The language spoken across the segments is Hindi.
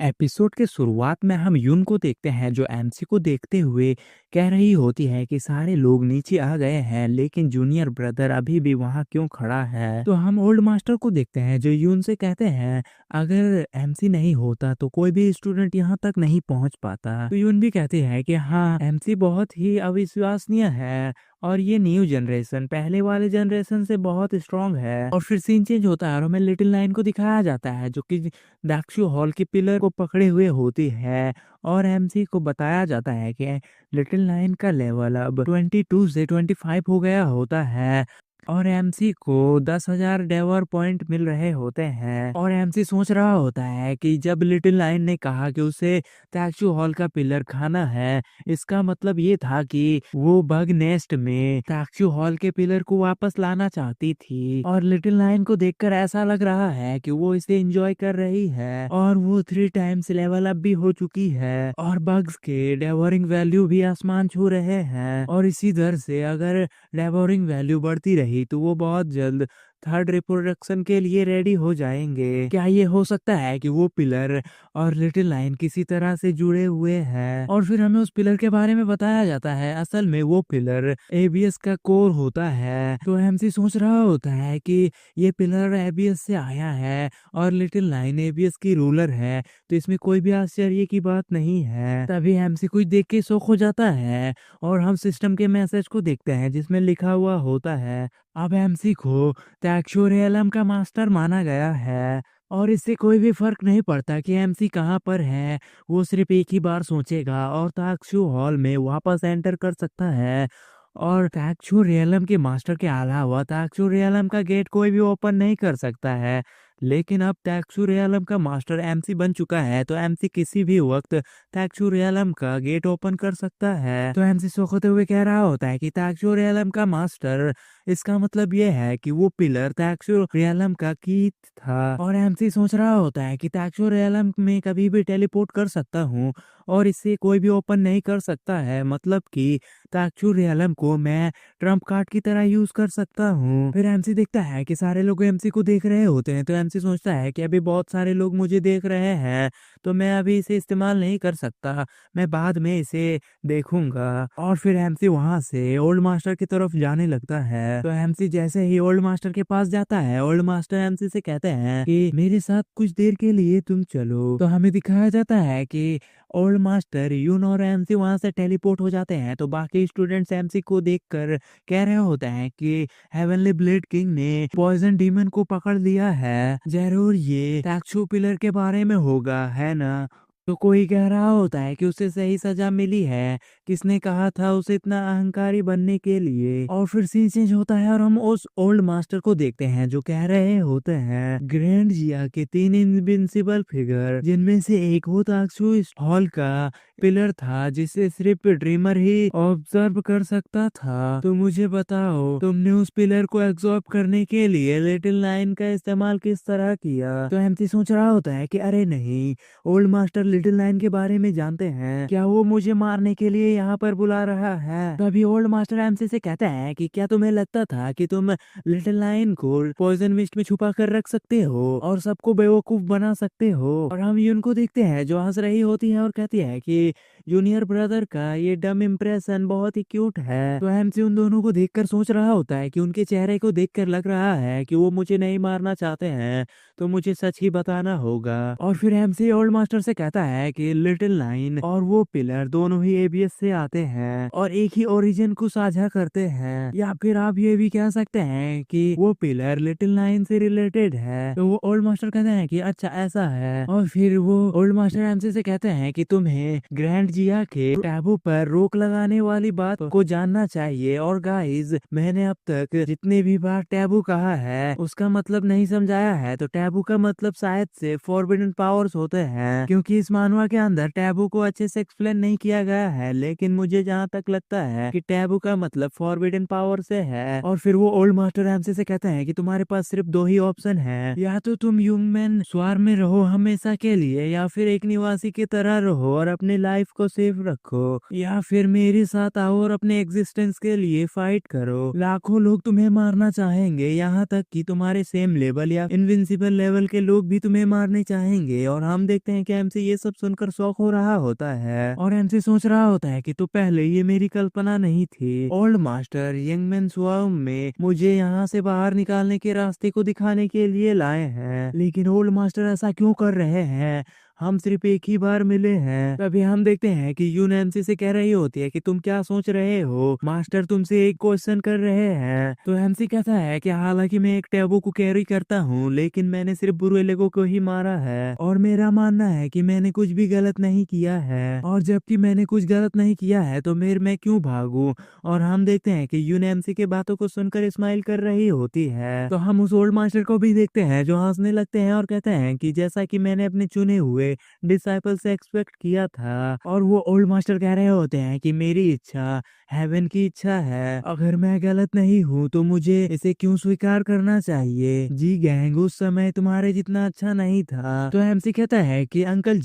एपिसोड के शुरुआत में हम यून को देखते हैं जो एमसी को देखते हुए कह रही होती है कि सारे लोग नीचे आ गए हैं लेकिन जूनियर ब्रदर अभी भी वहां क्यों खड़ा है। तो हम ओल्ड मास्टर को देखते हैं जो यून से कहते हैं अगर एमसी नहीं होता तो कोई भी स्टूडेंट यहाँ तक नहीं पहुंच पाता। तो यून भी कहते हैं कि हाँ, एमसी बहुत ही अविश्वसनीय है और ये न्यू जनरेशन पहले वाले जनरेशन से बहुत स्ट्रांग है। और फिर सीन चेंज होता है और हमें लिटिल नाइन को दिखाया जाता है जो कि दाक्षु हॉल के पिलर को पकड़े हुए होती है और एमसी को बताया जाता है कि लिटिल नाइन का लेवल अब 22 से 25 हो गया होता है और एमसी को 10,000 डेवर पॉइंट मिल रहे होते हैं। और एमसी सोच रहा होता है कि जब लिटिल नाइन ने कहा कि उसे दाक्षु हॉल का पिलर खाना है, इसका मतलब ये था कि वो बग नेस्ट में दाक्षु हॉल के पिलर को वापस लाना चाहती थी। और लिटिल नाइन को देखकर ऐसा लग रहा है कि वो इसे एंजॉय कर रही है और वो 3 टाइम्स लेवल अप भी हो चुकी है और बग्स के डेवोरिंग वैल्यू भी आसमान छू रहे हैं। और इसी दर से अगर डेवोरिंग वैल्यू बढ़ती रही तो वो बहुत जल्द थर्ड रिप्रोडक्शन के लिए रेडी हो जाएंगे। क्या ये हो सकता है कि वो पिलर और लिटिल नाइन किसी तरह से जुड़े हुए हैं? और फिर हमें उस पिलर के बारे में बताया जाता है असल में वो पिलर एबीएस का कोर होता है। तो एमसी सोच रहा होता है कि ये पिलर एबीएस से आया है और लिटिल नाइन एबीएस की रूलर है, तो इसमें कोई भी आश्चर्य की बात नहीं है। तभी एमसी कुछ देख के शौक हो जाता है और हम सिस्टम के मैसेज को देखते हैं जिसमें लिखा हुआ होता है अब एमसी को टैक्सोरियलम का मास्टर माना गया है और इससे कोई भी फर्क नहीं पड़ता कि एमसी कहाँ पर है, वो सिर्फ एक ही बार सोचेगा और ताक्षु हॉल में वापस एंटर कर सकता है। और ताक्षु रियलम के मास्टर के अलावा ताक्षु रियलम का गेट कोई भी ओपन नहीं कर सकता है। लेकिन अब ताक्षु रियलम का मास्टर एमसी बन चुका है तो एमसी किसी भी वक्त ताक्षु रियलम का गेट ओपन कर सकता है। तो एमसी सोचते हुए कह रहा होता है कि ताक्षु रियलम का मास्टर, इसका मतलब ये है कि वो पिलर ताक्षु रियलम का की था। और एमसी सोच रहा होता है कि ताक्षु रियलम में कभी भी टेलीपोर्ट कर सकता हूँ और इससे कोई भी ओपन नहीं कर सकता है, मतलब कि ताक्षु रियलम को मैं ट्रम्प कार्ड की तरह यूज कर सकता हूँ। फिर एमसी देखता है कि सारे लोग एमसी को देख रहे होते हैं तो एमसी सोचता है कि अभी बहुत सारे लोग मुझे देख रहे हैं तो मैं अभी इसे इस्तेमाल नहीं कर सकता, मैं बाद में इसे देखूंगा। और फिर एमसी वहां से ओल्ड मास्टर की तरफ जाने लगता है। तो एमसी जैसे ही ओल्ड मास्टर के पास जाता है, ओल्ड मास्टर एमसी से कहते हैं कि मेरे साथ कुछ देर के लिए तुम चलो। तो हमें दिखाया जाता है कि ओल्ड मास्टर यून और एमसी वहां से टेलीपोर्ट हो जाते हैं। तो बाकी स्टूडेंट्स एमसी को देखकर कह रहे होते हैं कि हेवनली ब्लेड किंग ने पॉइजन डीमन को पकड़ लिया है, जरूर ये टैक्सू पिलर के बारे में होगा, है ना? तो कोई कह रहा होता है कि उसे सही सजा मिली है, किसने कहा था उसे इतना अहंकारी बनने के लिए। और फिर सीन चेंज होता है और हम उस ओल्ड मास्टर को देखते हैं जो कह रहे होते हैं ग्रैंड जिया के 3 इनविंसिबल फिगर, जिनमें से एक वो ताक्षु हॉल का पिलर था जिसे सिर्फ ड्रीमर ही ऑब्जर्व कर सकता था। तो मुझे बताओ, तुमने उस पिलर को एब्जॉर्ब करने के लिए लिटिल नाइन का इस्तेमाल किस तरह किया? तो एमसी सोच रहा होता है कि अरे नहीं, ओल्ड मास्टर लिटिल नाइन के बारे में जानते हैं, क्या वो मुझे मारने के लिए यहाँ पर बुला रहा है? तभी ओल्ड मास्टर एमसी से कहता है कि क्या तुम्हें लगता था कि तुम लिटिल नाइन को पॉइजन मिस्ट में छुपा कर रख सकते हो और सबको बेवकूफ बना सकते हो? और हम यून को देखते हैं जो हंस रही होती है और कहती है कि जूनियर ब्रदर का ये डम इम्प्रेशन बहुत ही क्यूट है। तो एमसी उन दोनों को देखकर सोच रहा होता है कि उनके चेहरे को देखकर लग रहा है कि वो मुझे नहीं मारना चाहते हैं, तो मुझे सच ही बताना होगा। और फिर एमसी ओल्ड मास्टर से कहता है कि लिटिल नाइन और वो पिलर दोनों ही एबीएस से आते हैं और एक ही ओरिजिन को साझा करते हैं, या फिर आप ये भी कह सकते हैं कि वो पिलर लिटिल नाइन से रिलेटेड है। तो वो ओल्ड मास्टर कहते हैं कि अच्छा ऐसा है। और फिर वो ओल्ड मास्टर एमसी से कहते हैं कि तुम्हें ग्रैंड जिया के टैबू पर रोक लगाने वाली बात को जानना चाहिए। और गाइज, मैंने अब तक जितने भी बार टैबू कहा है उसका मतलब नहीं समझाया है, तो टैबू का मतलब शायद से फॉरबिडन पावर्स होते हैं, क्योंकि इस मानवा के अंदर टैबू को अच्छे से एक्सप्लेन नहीं किया गया है। लेकिन मुझे जहाँ तक लगता है कि टैबू का मतलब फॉरबिडन पावर से है। और फिर वो ओल्ड मास्टर एमसी से कहते हैं कि तुम्हारे पास सिर्फ 2 ही ऑप्शन है, या तो तुम ह्यूमन स्वार में रहो हमेशा के लिए, या फिर एक निवासी की तरह रहो और अपनी लाइफ को सेफ रखो, या फिर मेरे साथ आओ और अपने एग्जिस्टेंस के लिए फाइट करो। लाखों लोग तुम्हें मारना चाहेंगे, यहाँ तक कि तुम्हारे सेम लेवल या इनविंसिबल लेवल के लोग भी तुम्हें मारने चाहेंगे। और हम देखते हैं कि एमसी ये सब सुनकर शौक हो रहा होता है और एमसी सोच रहा होता है कि तो पहले ये मेरी कल्पना नहीं थी। ओल्ड मास्टर यंग मैन स्वाम में मुझे यहाँ से बाहर निकालने के रास्ते को दिखाने के लिए लाए हैं, लेकिन ओल्ड मास्टर ऐसा क्यों कर रहे हैं? हम सिर्फ एक ही बार मिले हैं। तभी हम देखते हैं कि यून एमसी से कह रही होती है कि तुम क्या सोच रहे हो, मास्टर तुमसे एक क्वेश्चन कर रहे हैं। तो एमसी कहता है कि हालांकि मैं एक टैबू को कैरी करता हूँ, लेकिन मैंने सिर्फ बुरे लोगों को ही मारा है और मेरा मानना है कि मैंने कुछ भी गलत नहीं किया है, और जबकि मैंने कुछ गलत नहीं किया है तो मैं क्यों भागूं? और हम देखते हैं कि यून एमसी के बातों को सुनकर स्माइल कर रही होती है। तो हम उस ओल्ड मास्टर को भी देखते हैं जो हंसने लगते हैं और कहते हैं कि जैसा कि मैंने अपने चुने हुए डिसाइपल से एक्सपेक्ट किया था। और वो ओल्ड मास्टर कह रहे होते हैं कि मेरी इच्छा हेवन की इच्छा है, अगर मैं गलत नहीं हूँ तो मुझे इसे क्यों स्वीकार करना चाहिए? जी गैंग उस समय तुम्हारे जितना अच्छा नहीं था। तो एमसी कहता है कि अंकल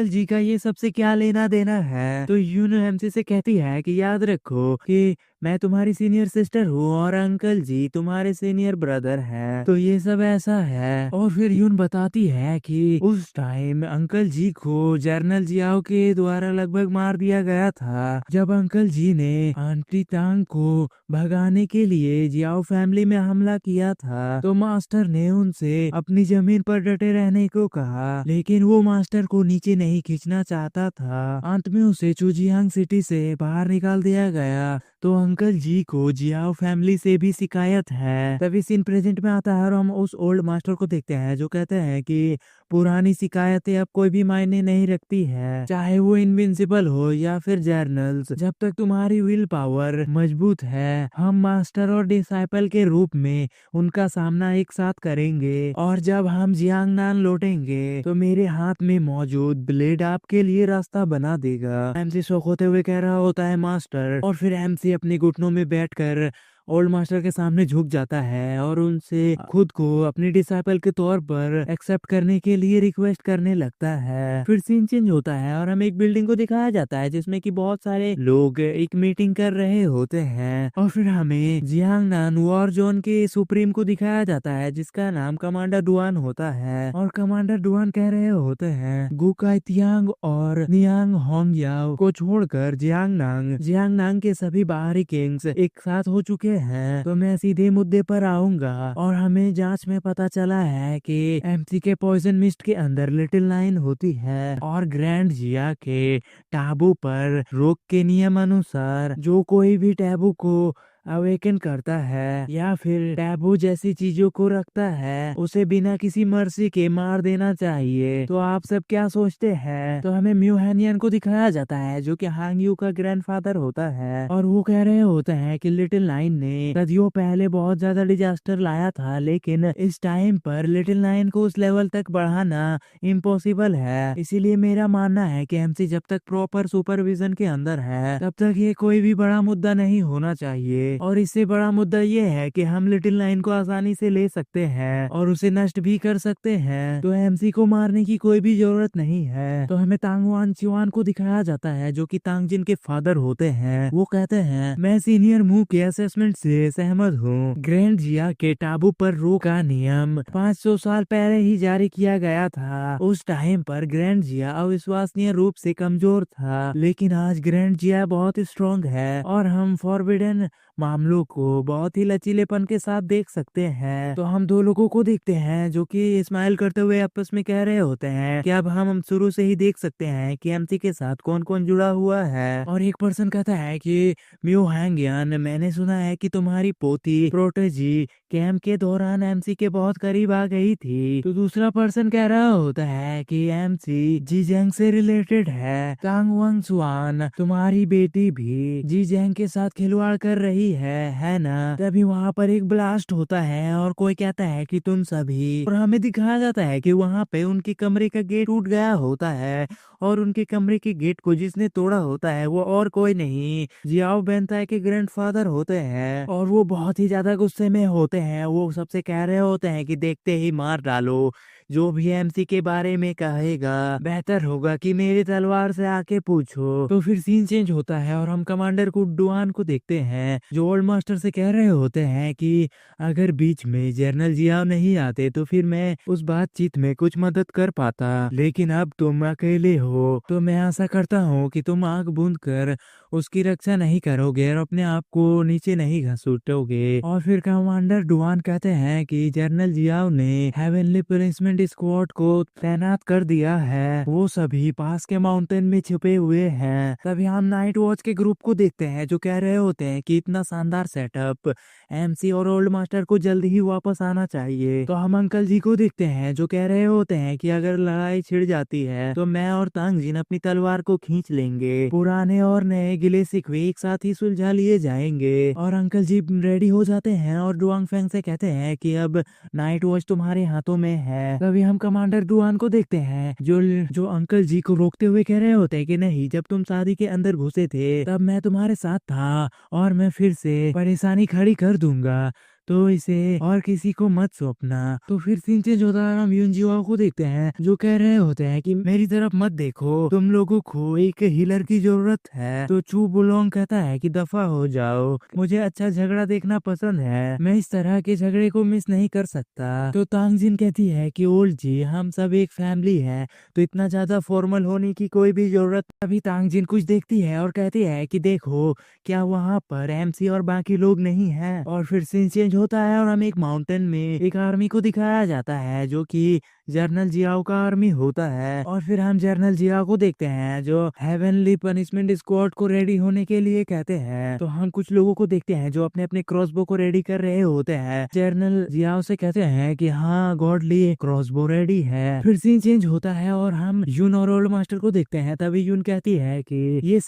जी का ये सबसे क्या लेना देना है? तो यून एमसी से कहती है कि याद रखो कि मैं तुम्हारी सीनियर सिस्टर हूँ और अंकल जी तुम्हारे सीनियर ब्रदर हैं, तो ये सब ऐसा है। और फिर यून बताती है कि उस टाइम अंकल जी को जर्नल जियाओ के द्वारा लगभग मार दिया गया था, जब अंकल जी ने आंटी तांग को भगाने के लिए जियाओ फैमिली में हमला किया था। तो मास्टर ने उनसे अपनी जमीन पर डटे रहने को कहा, लेकिन वो मास्टर को नीचे नहीं खींचना चाहता था। अंत में उसे चुजियांग सिटी से बाहर निकाल दिया गया। तो अंकल जी को जियाओ फैमिली से भी शिकायत है। तभी सीन प्रेजेंट में आता है और हम उस ओल्ड मास्टर को देखते हैं जो कहते हैं कि पुरानी शिकायतें अब कोई भी मायने नहीं रखती है, चाहे वो इनविंसिबल हो या फिर जर्नल्स। जब तक तुम्हारी विल पावर मजबूत है, हम मास्टर और डिसाइपल के रूप में उनका सामना एक साथ करेंगे। और जब हम जियांगनान लौटेंगे तो मेरे हाथ में मौजूद ब्लेड आपके लिए रास्ता बना देगा। एमसी शौक होते हुए कह रहा होता है मास्टर, और फिर एमसी अपने घुटनों में बैठकर ओल्ड मास्टर के सामने झुक जाता है और उनसे खुद को अपने डिसाइपल के तौर पर एक्सेप्ट करने के लिए रिक्वेस्ट करने लगता है। फिर सीन चेंज होता है और हमें एक बिल्डिंग को दिखाया जाता है जिसमें कि बहुत सारे लोग एक मीटिंग कर रहे होते हैं। और फिर हमें जियांगनान वॉर जोन के सुप्रीम को दिखाया जाता है जिसका नाम कमांडर डुआन होता है। और कमांडर डुआन कह रहे होते हैं गुकाई तियांग और नियांग होंगयाओ को छोड़कर जियांगनांग के सभी बाहरी किंग्स एक साथ हो चुके हैं। तो मैं सीधे मुद्दे पर आऊंगा। और हमें जांच में पता चला है कि एमसी के पॉइजन मिस्ट के अंदर लिटिल नाइन होती है और ग्रैंड जिया के टैबू पर रोक के नियम अनुसार जो कोई भी टैबू को अवेकन करता है या फिर टैबू जैसी चीजों को रखता है उसे बिना किसी मर्जी के मार देना चाहिए। तो आप सब क्या सोचते हैं? तो हमें म्यू हैनियन को दिखाया जाता है जो कि हांग यू का ग्रैंडफादर होता है और वो कह रहे होते हैं कि लिटिल नाइन ने सदियों पहले बहुत ज्यादा डिजास्टर लाया था, लेकिन इस टाइम पर लिटिल नाइन को उस लेवल तक बढ़ाना इम्पॉसिबल है। इसीलिए मेरा मानना है कि एमसी जब तक प्रॉपर सुपरविजन के अंदर है तब तक ये कोई भी बड़ा मुद्दा नहीं होना चाहिए। और इससे बड़ा मुद्दा ये है कि हम लिटिल नाइन को आसानी से ले सकते हैं और उसे नष्ट भी कर सकते हैं। तो एमसी को मारने की कोई भी जरूरत नहीं है। तो हमें तांगवान चिवान को दिखाया जाता है जो कि तांगजिन के फादर होते हैं। वो कहते हैं मैं सीनियर मू के असेसमेंट से सहमत हूँ। ग्रैंड जिया के टाबू पर रोक का नियम 500 साल पहले ही जारी किया गया था। उस टाइम पर ग्रैंड जिया अविश्वसनीय रूप से कमजोर था, लेकिन आज ग्रैंड जिया बहुत स्ट्रॉन्ग है और हम फॉरबिडन मामलों को बहुत ही लचीलेपन के साथ देख सकते हैं। तो हम दो लोगों को देखते हैं जो कि स्माइल करते हुए आपस में कह रहे होते हैं कि अब हम शुरू से ही देख सकते हैं कि एमसी के साथ कौन कौन जुड़ा हुआ है। और एक पर्सन कहता है कि म्यू हैंगयान, मैंने सुना है कि तुम्हारी पोती प्रोटेजी कैंप के दौरान एमसी के बहुत करीब आ गई थी। तो दूसरा पर्सन कह रहा होता है कि एमसी जीजेंग से रिलेटेड है। तांगवांग सुआन, तुम्हारी बेटी भी जीजेंग के साथ खिलवाड़ कर रही है ना? तभी वहाँ पर एक ब्लास्ट होता है और कोई कहता है कि तुम सभी, और हमें दिखाया जाता है कि वहाँ पे उनके कमरे का गेट टूट गया होता है और उनके कमरे के गेट को जिसने तोड़ा होता है वो और कोई नहीं जियाओ बेंताई के ग्रैंडफादर होते हैं। और वो बहुत ही ज्यादा गुस्से में होते हैं। वो सबसे कह रहे होते हैं कि देखते ही मार डालो, जो भी एमसी के बारे में कहेगा बेहतर होगा कि मेरी तलवार से आके पूछो। तो फिर सीन चेंज होता है और हम कमांडर डुआन को देखते हैं जो ओल्ड मास्टर से कह रहे होते हैं कि अगर बीच में जनरल जियाओ नहीं आते तो फिर मैं उस बातचीत में कुछ मदद कर पाता, लेकिन अब तुम अकेले हो तो मैं आशा करता हूँ कि तुम आंख बूंद कर उसकी रक्षा नहीं करोगे और अपने आप को नीचे नहीं घसीटोगे। और फिर कमांडर डुआन कहते हैं कि जनरल जियाओ ने हेवनली पनिशमेंट स्क्वाड को तैनात कर दिया है, वो सभी पास के माउंटेन में छुपे हुए हैं। तभी हम नाइट वॉच के ग्रुप को देखते हैं जो कह रहे होते हैं कि इतना शानदार सेटअप, एमसी और ओल्ड मास्टर को जल्द ही वापस आना चाहिए। तो हम अंकल जी को देखते हैं जो कह रहे होते हैं कि अगर लड़ाई छिड़ जाती है तो मैं और तांगजिन अपनी तलवार को खींच लेंगे, पुराने और नए गिले शिकवे एक साथ ही सुलझा लिए जाएंगे। और अंकल जी रेडी हो जाते हैं और डुआंग फेंग से कहते हैं कि अब नाइट वॉच तुम्हारे हाथों में है। तभी हम कमांडर डुआन को देखते हैं जो अंकल जी को रोकते हुए कह रहे होते हैं कि नहीं, जब तुम शादी के अंदर घुसे थे तब मैं तुम्हारे साथ था और मैं फिर से परेशानी खड़ी कर दूंगा, तो इसे और किसी को मत सौंपना। तो फिर सीन चेंज होता है, हम यूनजियो को देखते हैं जो कह रहे होते हैं कि मेरी तरफ मत देखो, तुम लोगों को एक हीलर की जरूरत है। तो चू बुलोंग कहता है कि दफा हो जाओ, मुझे अच्छा झगड़ा देखना पसंद है, मैं इस तरह के झगड़े को मिस नहीं कर सकता। तो तांगजिन कहती है कि ओल्ड जी, हम सब एक फैमिली है, तो इतना ज्यादा फॉर्मल होने की कोई भी जरूरत। अभी तांगजिन कुछ देखती है और कहती है कि देखो क्या वहाँ पर एमसी और बाकी लोग नहीं हैं। और फिर सीन चेंज होता है और हमें एक माउंटेन में एक आर्मी को दिखाया जाता है जो कि जनरल जियाओ का आर्मी होता है। और फिर हम जनरल जियाओ को देखते हैं जो हेवनली पनिशमेंट स्क्वाड को रेडी होने के लिए कहते हैं। तो हम कुछ लोगों को देखते हैं जो अपने अपने क्रॉसबो को रेडी कर रहे होते हैं। जनरल जियाओ से कहते हैं कि हाँ गॉडली क्रॉसबो रेडी है। फिर सीन चेंज होता है और हम यून और ओल्ड मास्टर को देखते हैं। तभी यून कहती है कि ये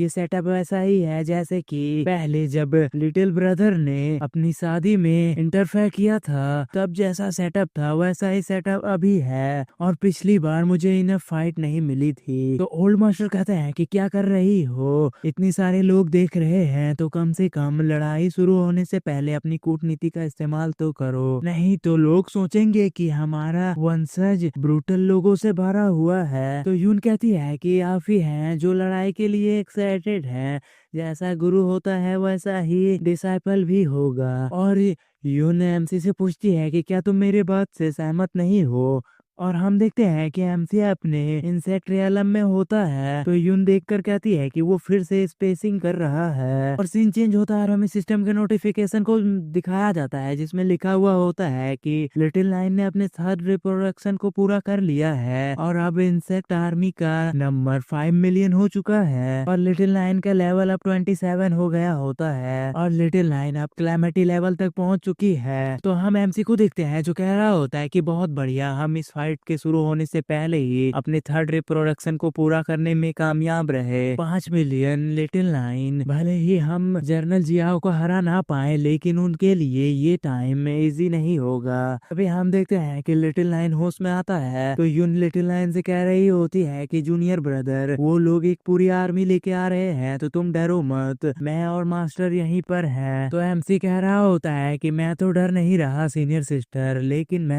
सेटअप ऐसा ही है जैसे कि पहले जब लिटिल ब्रदर ने अपनी शादी में इंटरफेयर किया था तब जैसा सेटअप था वैसा ही सेटअप अभी है, और पिछली बार मुझे इन्हें फाइट नहीं मिली थी। तो ओल्ड मास्टर कहते हैं कि क्या कर रही हो, इतनी सारे लोग देख रहे हैं तो कम से कम लड़ाई शुरू होने से पहले अपनी कूटनीति का इस्तेमाल तो करो, नहीं तो लोग सोचेंगे कि हमारा वंशज ब्रूटल लोगों से भरा हुआ है। तो यून कहती है कि आप ही हैं जो लड़ाई के लिए एक्साइटेड हैं, जैसा गुरु होता है वैसा ही डिसाइपल भी होगा। और यून एमसी से पूछती है कि क्या तुम मेरे बात से सहमत नहीं हो। और हम देखते हैं कि एमसी अपने इंसेक्ट रियलम में होता है। तो यून देखकर कहती है कि वो फिर से स्पेसिंग कर रहा है। और सीन चेंज होता है और हमें सिस्टम के नोटिफिकेशन को दिखाया जाता है जिसमें लिखा हुआ होता है कि लिटिल नाइन ने अपने थर्ड रिप्रोडक्शन को पूरा कर लिया है और अब इंसेक्ट आर्मी का नंबर 5 मिलियन हो चुका है और लिटिल नाइन का लेवल अब 27 हो गया होता है और लिटिल नाइन अब क्लैमिटी लेवल तक पहुंच चुकी है। तो हम एमसी को देखते हैं जो कह रहा होता है कि बहुत बढ़िया, हम इस फाइट के शुरू होने से पहले ही अपने थर्ड रिप्रोडक्शन को पूरा करने में कामयाब रहे। 5 मिलियन लिटिल नाइन, भले ही हम जनरल जियाओ को हरा ना पाए लेकिन उनके लिए ये टाइम इजी नहीं होगा। अभी हम देखते हैं कि लिटिल नाइन होश में आता है तो यून लिटिल नाइन से कह रही होती है कि जूनियर ब्रदर, वो लोग एक पूरी आर्मी लेके आ रहे हैं तो तुम डरो मत, मैं और मास्टर यहीं पर हैं। तो एमसी कह रहा होता है कि मैं तो डर नहीं रहा सीनियर सिस्टर, लेकिन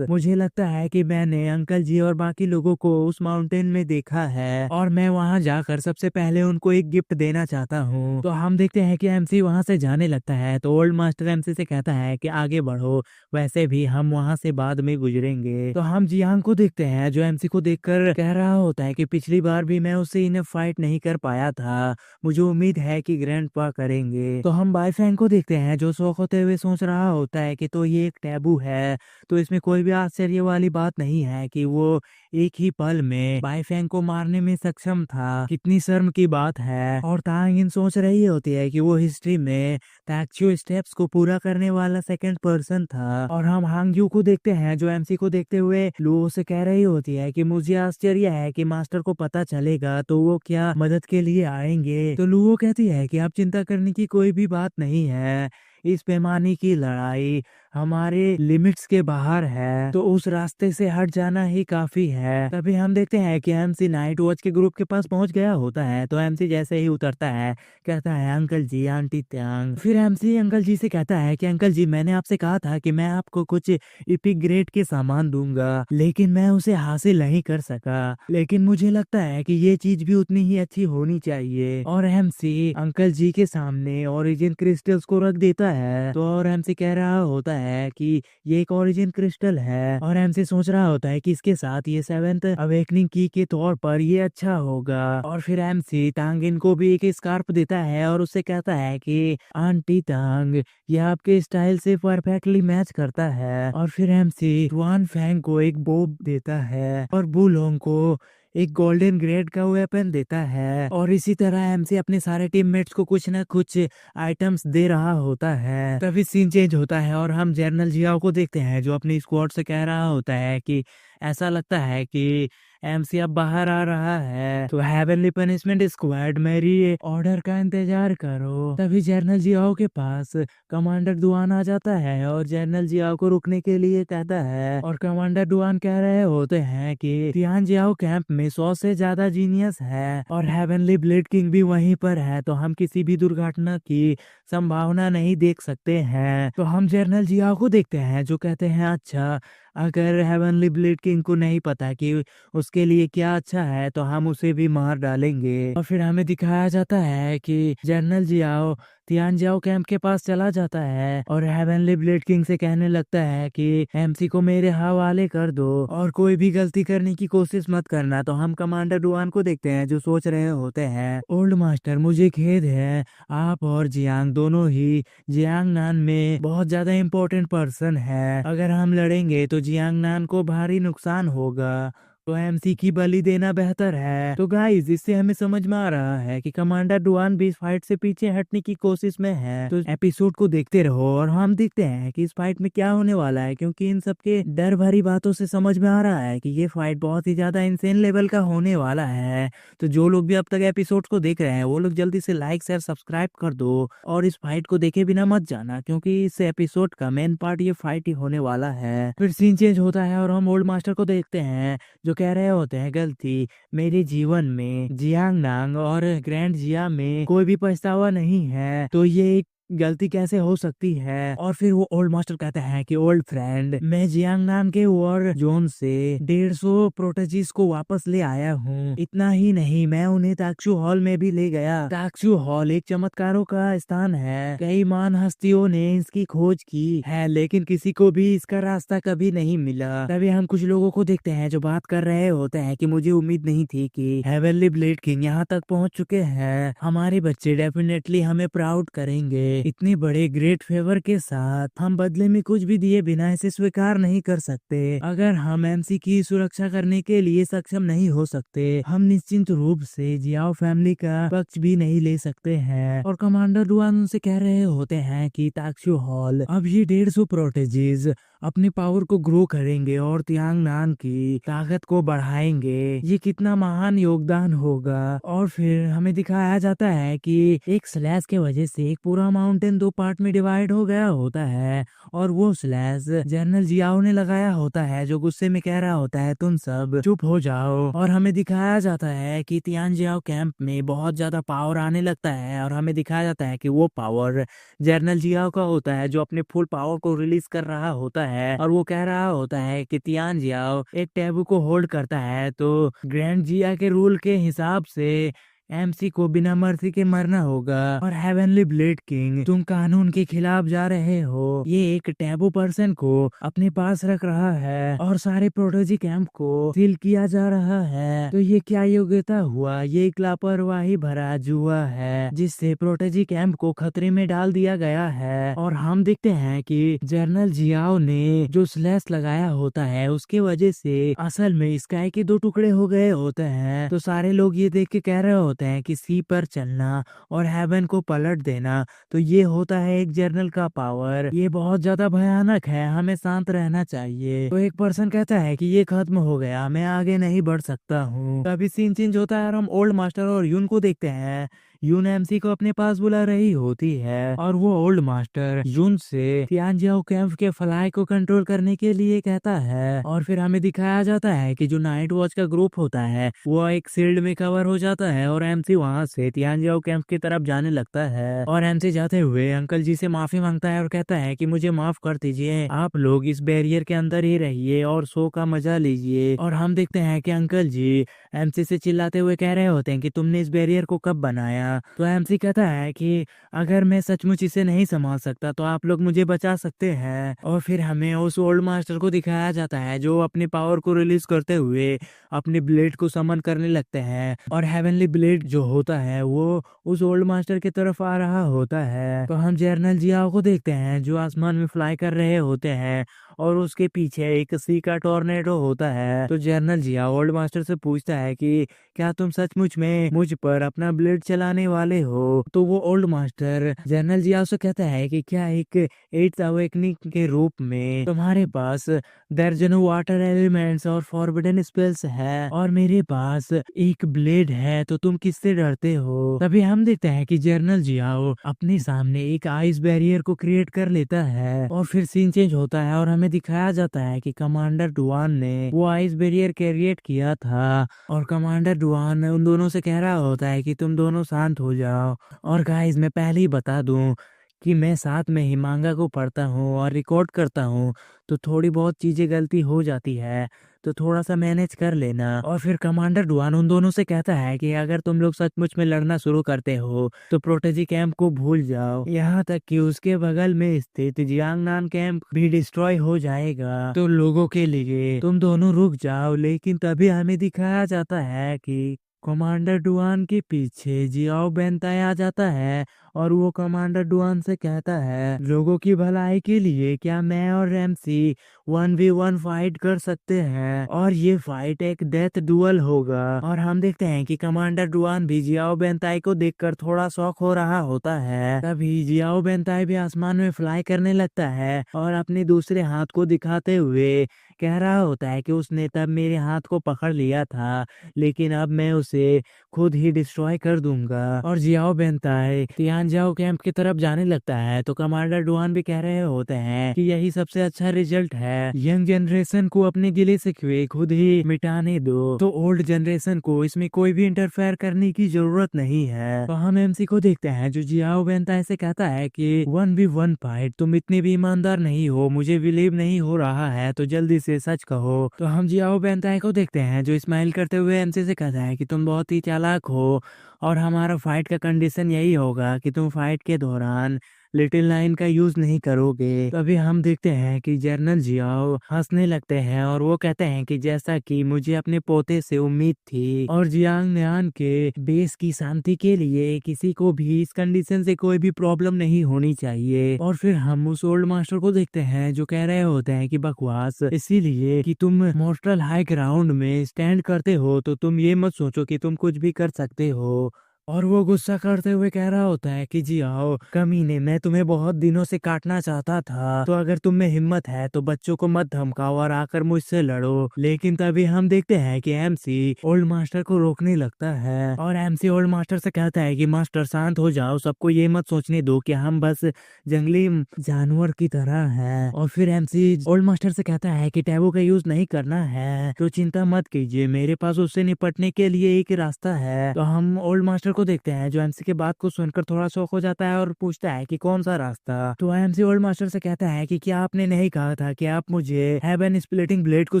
मुझे लगता है कि मैंने अंकल जी और बाकी लोगों को उस माउंटेन में देखा है और मैं वहां जाकर सबसे पहले उनको एक गिफ्ट देना चाहता हूँ। तो हम देखते हैं कि एमसी वहां से जाने लगता है तो ओल्ड मास्टर एमसी से कहता है कि आगे बढ़ो, वैसे भी हम वहां से बाद में गुजरेंगे। तो हम जियांग को देखते हैं जो एमसी को देखकर कह रहा होता है कि पिछली बार भी मैं उससे इन्हें फाइट नहीं कर पाया था, मुझे उम्मीद है कि ग्रैंडपा करेंगे। तो हम बाईफैंग को देखते हैं जो शौक होते हुए सोच रहा होता है कि तो ये एक टैबू है, तो इसमें कोई भी आश्चर्य वाली बात नहीं है कि वो एक ही पल में बाईफैंग को मारने में सक्षम था, कितनी शर्म की बात है। और तांगिन सोच रही होती है कि वो हिस्ट्री में टैक्चू स्टेप्स को पूरा करने वाला सेकंड पर्सन था। और हम हांगजू को देखते हैं जो एमसी को देखते हुए लुओ से कह रही होती है कि मुझे आश्चर्य है कि मास्टर को पता चलेगा तो वो क्या मदद के लिए आएंगे। तो लुओ कहती है कि आप चिंता करने की कोई भी बात नहीं है, इस पैमाने की लड़ाई हमारे लिमिट्स के बाहर है, तो उस रास्ते से हट जाना ही काफी है। तभी हम देखते हैं कि एमसी नाइट वॉच के ग्रुप के पास पहुंच गया होता है। तो एमसी जैसे ही उतरता है कहता है अंकल जी आंटी त्यांग। फिर एमसी अंकल जी से कहता है कि अंकल जी मैंने आपसे कहा था कि मैं आपको कुछ इपिक ग्रेड के सामान दूंगा, लेकिन मैं उसे हासिल नहीं कर सका। लेकिन मुझे लगता है कि ये चीज भी उतनी ही अच्छी होनी चाहिए। और एमसी अंकल जी के सामने ओरिजिन क्रिस्टल्स को रख देता है। तो और एमसी कह रहा होता है कि ये एक ओरिजिन क्रिस्टल है, और एमसी सोच रहा होता है कि इसके साथ ये सेवेंथ अवेकनिंग की के तौर पर ये अच्छा होगा। और फिर एमसी तांगिन को भी एक स्कार्फ देता है और उससे कहता है कि आंटी तांग ये आपके स्टाइल से परफेक्टली मैच करता है। और फिर एमसी वन फैंग को एक बोब देता है और बुलोंग को एक गोल्डन ग्रेड का वेपन देता है। और इसी तरह एमसी अपने सारे टीममेट्स को कुछ न कुछ आइटम्स दे रहा होता है। तभी सीन चेंज होता है और हम जनरल जियाओ को देखते हैं जो अपनी स्क्वाड से कह रहा होता है कि ऐसा लगता है कि एमसी अब बाहर आ रहा है, तो हेवनली पनिशमेंट स्क्वाड मेरी ऑर्डर का इंतजार करो। तभी जनरल जियाओ के पास कमांडर दुआन आ जाता है और जनरल जियाओ को रुकने के लिए कहता है। और कमांडर दुआन कह रहे होते हैं कि तियान जियाओ कैंप में 100 से ज्यादा जीनियस है और हेवनली ब्लेड किंग भी वहीं पर है, तो हम किसी भी दुर्घटना की संभावना नहीं देख सकते हैं। तो हम जनरल जियाओ को देखते हैं जो कहते हैं अच्छा अगर हेवनली ब्लेड किंग को नहीं पता कि उसके लिए क्या अच्छा है तो हम उसे भी मार डालेंगे। और फिर हमें दिखाया जाता है कि General Xiao Tian Xiao camp के पास चला जाता है और हेवनली ब्लेड किंग से कहने लगता है कि एमसी को मेरे हवाले कर दो और कोई भी गलती करने की कोशिश मत करना। तो हम कमांडर डुआन को देखते हैं जो सोच रहे होते हैं ओल्ड मास्टर मुझे खेद है, आप और जियांग दोनों ही जियांग नान में बहुत ज्यादा इम्पोर्टेंट पर्सन है। अगर हम लड़ेंगे तो जियांग नान को भारी नुकसान होगा, तो एमसी की बलि देना बेहतर है। तो गाइस इससे हमें समझ में आ रहा है कि कमांडर डुआन भी इस फाइट से पीछे हटने की कोशिश में है। तो एपिसोड को देखते रहो और हम देखते हैं कि इस फाइट में क्या होने वाला है, क्योंकि इन सबके डर भरी बातों से समझ में आ रहा है कि ये फाइट बहुत ही ज्यादा इंसेन लेवल का होने वाला है। तो जो लोग भी अब तक एपिसोड को देख रहे हैं वो लोग जल्दी से लाइक शेयर सब्सक्राइब कर दो और इस फाइट को देखे बिना मत जाना, क्योंकि इस एपिसोड का मेन पार्ट ये फाइट ही होने वाला है। फिर सीन चेंज होता है और हम ओल्ड मास्टर को देखते हैं जो कह रहे होते हैं गलती मेरे जीवन में जियांग नांग और ग्रैंड जिया में कोई भी पछतावा नहीं है, तो ये एक गलती कैसे हो सकती है। और फिर वो ओल्ड मास्टर कहते हैं कि ओल्ड फ्रेंड मैं जियांग नान के वॉर जोन से 150 प्रोटेजीज को वापस ले आया हूँ। इतना ही नहीं मैं उन्हें ताक्षु हॉल में भी ले गया। ताक्षु हॉल एक चमत्कारों का स्थान है, कई महान हस्तियों ने इसकी खोज की है लेकिन किसी को भी इसका रास्ता कभी नहीं मिला। तभी हम कुछ लोगों को देखते हैं जो बात कर रहे होते हैं कि मुझे उम्मीद नहीं थी कि हेवनली ब्लेड किंग यहाँ तक पहुँच चुके हैं, हमारे बच्चे डेफिनेटली हमें प्राउड करेंगे। इतने बड़े ग्रेट फेवर के साथ हम बदले में कुछ भी दिए बिना इसे स्वीकार नहीं कर सकते। अगर हम एमसी की सुरक्षा करने के लिए सक्षम नहीं हो सकते हम निश्चित रूप से जियाओ फैमिली का पक्ष भी नहीं ले सकते हैं। और कमांडर डुआन उनसे कह रहे होते हैं कि ताक्षु हॉल अब ये 150 प्रोटेजीज अपनी पावर को ग्रो करेंगे और तियांग नान की ताकत को बढ़ाएंगे। ये कितना महान योगदान होगा। और फिर हमें दिखाया जाता है कि एक स्लैश के वजह से एक पूरा माउंटेन 2 पार्ट में डिवाइड हो गया होता है और वो स्लैश जनरल जियाओ ने लगाया होता है जो गुस्से में कह रहा होता है तुम सब चुप हो जाओ। और हमें दिखाया जाता है कि तियान जियाओ कैंप में बहुत ज्यादा पावर आने लगता है और हमें दिखाया जाता है कि वो पावर जनरल जियाओ का होता है जो अपने फुल पावर को रिलीज कर रहा होता है। और वो कह रहा होता है कि तियान जियाओ एक टैबू को होल्ड करता है, तो ग्रैंड जिया के रूल के हिसाब से एमसी को बिना मर्जी के मरना होगा। और हेवनली ब्लेड किंग तुम कानून के खिलाफ जा रहे हो, ये एक टैबू पर्सन को अपने पास रख रहा है और सारे प्रोटेजी कैंप को सील किया जा रहा है। तो ये क्या योग्यता हुआ, ये एक लापरवाही भरा जुआ है जिससे प्रोटेजी कैंप को खतरे में डाल दिया गया है। और हम देखते हैं कि जनरल जियाओ ने जो स्लैश लगाया होता है उसके वजह से असल में स्काई के 2 टुकड़े हो गए होते हैं। तो सारे लोग ये देख के कह रहे होते हैं कि सी पर चलना और हेवन को पलट देना, तो ये होता है एक जनरल का पावर। ये बहुत ज्यादा भयानक है, हमें शांत रहना चाहिए। तो एक पर्सन कहता है कि ये खत्म हो गया, मैं आगे नहीं बढ़ सकता हूँ। तभी सीन चेंज होता है और हम ओल्ड मास्टर और यून को देखते हैं। यून एमसी को अपने पास बुला रही होती है और वो ओल्ड मास्टर यून से तियानजियाओ कैंप के फ्लाई को कंट्रोल करने के लिए कहता है। और फिर हमें दिखाया जाता है कि जो नाइट वॉच का ग्रुप होता है वो एक शील्ड में कवर हो जाता है और एमसी वहां से तियानजियाओ कैंप की तरफ जाने लगता है। और एमसी जाते हुए अंकल जी से माफी मांगता है और कहता है कि मुझे माफ कर दीजिए, आप लोग इस बैरियर के अंदर ही रहिए और शो का मजा लीजिए। और हम देखते हैं कि अंकल जी एमसी से चिल्लाते हुए कह रहे होते हैं कि तुमने इस बैरियर को कब बनाया। तो एमसी कहता है कि अगर मैं सचमुच इसे नहीं संभाल सकता तो आप लोग मुझे बचा सकते हैं। और फिर हमें उस ओल्ड मास्टर को दिखाया जाता है जो अपने पावर को रिलीज करते हुए अपने ब्लेड को समन करने लगते हैं और हेवनली ब्लेड जो होता है वो उस ओल्ड मास्टर की तरफ आ रहा होता है। तो हम जर्नल जियाओ को देखते हैं जो आसमान में फ्लाई कर रहे होते हैं और उसके पीछे एक सी का टोर्नेडो होता है। तो जर्नल जिया ओल्ड मास्टर से पूछता है कि क्या तुम सचमुच में मुझ पर अपना ब्लेड चलाने वाले हो। तो वो ओल्ड मास्टर जर्नल जिया से कहता है कि क्या एक एट्थ अवेकनिंग के रूप में तुम्हारे पास दर्जनों वाटर एलिमेंट्स और फॉरबिडन स्पेल्स है और मेरे पास एक ब्लेड है, तो तुम किससे डरते हो। तभी हम देखते हैं कि जर्नल जियाओ अपने सामने एक आइस बैरियर को क्रिएट कर लेता है और फिर सीन चेंज होता है और हमें दिखाया जाता है कि कमांडर डुआन ने वो आइस बैरियर क्रिएट किया था और कमांडर डुआन उन दोनों से कह रहा होता है कि तुम दोनों शांत हो जाओ। और गाइस मैं पहले ही बता दूं कि मैं साथ में ही मांगा को पढ़ता हूँ और रिकॉर्ड करता हूँ, तो थोड़ी बहुत चीजें गलती हो जाती है, तो थोड़ा सा मैनेज कर लेना। और फिर कमांडर डुआन उन दोनों से कहता है कि अगर तुम लोग सचमुच में लड़ना शुरू करते हो तो प्रोटेजी कैंप को भूल जाओ, यहाँ तक कि उसके बगल में स्थित जियांगनान कैंप भी डिस्ट्रॉय हो जाएगा। तो लोगों के लिए तुम दोनों रुक जाओ। लेकिन तभी हमें दिखाया जाता है कि कमांडर डुआन के पीछे जियाओ बेंताई आ जाता है और वो कमांडर डुआन से कहता है लोगों की भलाई के लिए क्या मैं और रैमसी 1v1 फाइट कर सकते हैं और ये फाइट एक डेथ डुअल होगा। और हम देखते हैं कि कमांडर डुआन भी जियाओ बेंताई को देखकर थोड़ा शौक हो रहा होता है। तभी जियाओ बेंताई भी आसमान में फ्लाई करने लगता है और अपने दूसरे हाथ को दिखाते हुए कह रहा होता है कि उसने तब मेरे हाथ को पकड़ लिया था, लेकिन अब मैं उसे खुद ही डिस्ट्रॉय कर दूंगा। और जियाओ बेंताई तियानजियाओ कैंप की तरफ जाने लगता है तो कमांडर डुआन भी कह रहे होते हैं कि यही सबसे अच्छा रिजल्ट है, यंग जनरेशन को अपने गिले शिकवे खुद ही मिटाने दो, तो ओल्ड जनरेशन को इसमें कोई भी इंटरफेयर करने की जरूरत नहीं है। तो हम एमसी को देखते हैं जो जियाओ बेंताई से कहता है कि 1v1 फाइट, तुम इतने भी ईमानदार नहीं हो, मुझे बिलीव नहीं हो रहा है, तो जल्दी से सच कहो। तो हम जियाओ बेंताई को देखते हैं जो स्माइल करते हुए एमसी से कहता है कि तुम बहुत ही चालाक हो और हमारा फाइट का कंडीशन यही होगा कि तुम फाइट के दौरान लिटिल लाइन का यूज नहीं करोगे। तभी हम देखते हैं कि जनरल जियाओ हंसने लगते हैं और वो कहते हैं कि जैसा कि मुझे अपने पोते से उम्मीद थी और जियांग न्यान के बेस की शांति के लिए किसी को भी इस कंडीशन से कोई भी प्रॉब्लम नहीं होनी चाहिए। और फिर हम उस ओल्ड मास्टर को देखते हैं जो कह रहे होते हैं कि बकवास, इसीलिए कि तुम मोस्टल हाई ग्राउंड में स्टैंड करते हो तो तुम ये मत सोचो कि तुम कुछ भी कर सकते हो। और वो गुस्सा करते हुए कह रहा होता है कि जी आओ कमीने, मैं तुम्हें बहुत दिनों से काटना चाहता था, तो अगर तुम में हिम्मत है तो बच्चों को मत धमकाओ और आकर मुझसे लड़ो। लेकिन तभी हम देखते हैं कि एमसी ओल्ड मास्टर को रोकने लगता है और एमसी ओल्ड मास्टर से कहता है कि मास्टर शांत हो जाओ, सबको ये मत सोचने दो कि हम बस जंगली जानवर की तरह हैं। और फिर एमसी ओल्ड मास्टर से कहता है कि टैबू का यूज नहीं करना है, तो चिंता मत कीजिए, मेरे पास उससे निपटने के लिए एक रास्ता है। तो हम ओल्ड मास्टर को देखते हैं जो एमसी के बात को सुनकर थोड़ा शौक हो जाता है और पूछता है कि कौन सा रास्ता। तो एमसी ओल्ड मास्टर से कहता है कि क्या आपने नहीं कहा था कि आप मुझे हेवन स्प्लिटिंग ब्लेड को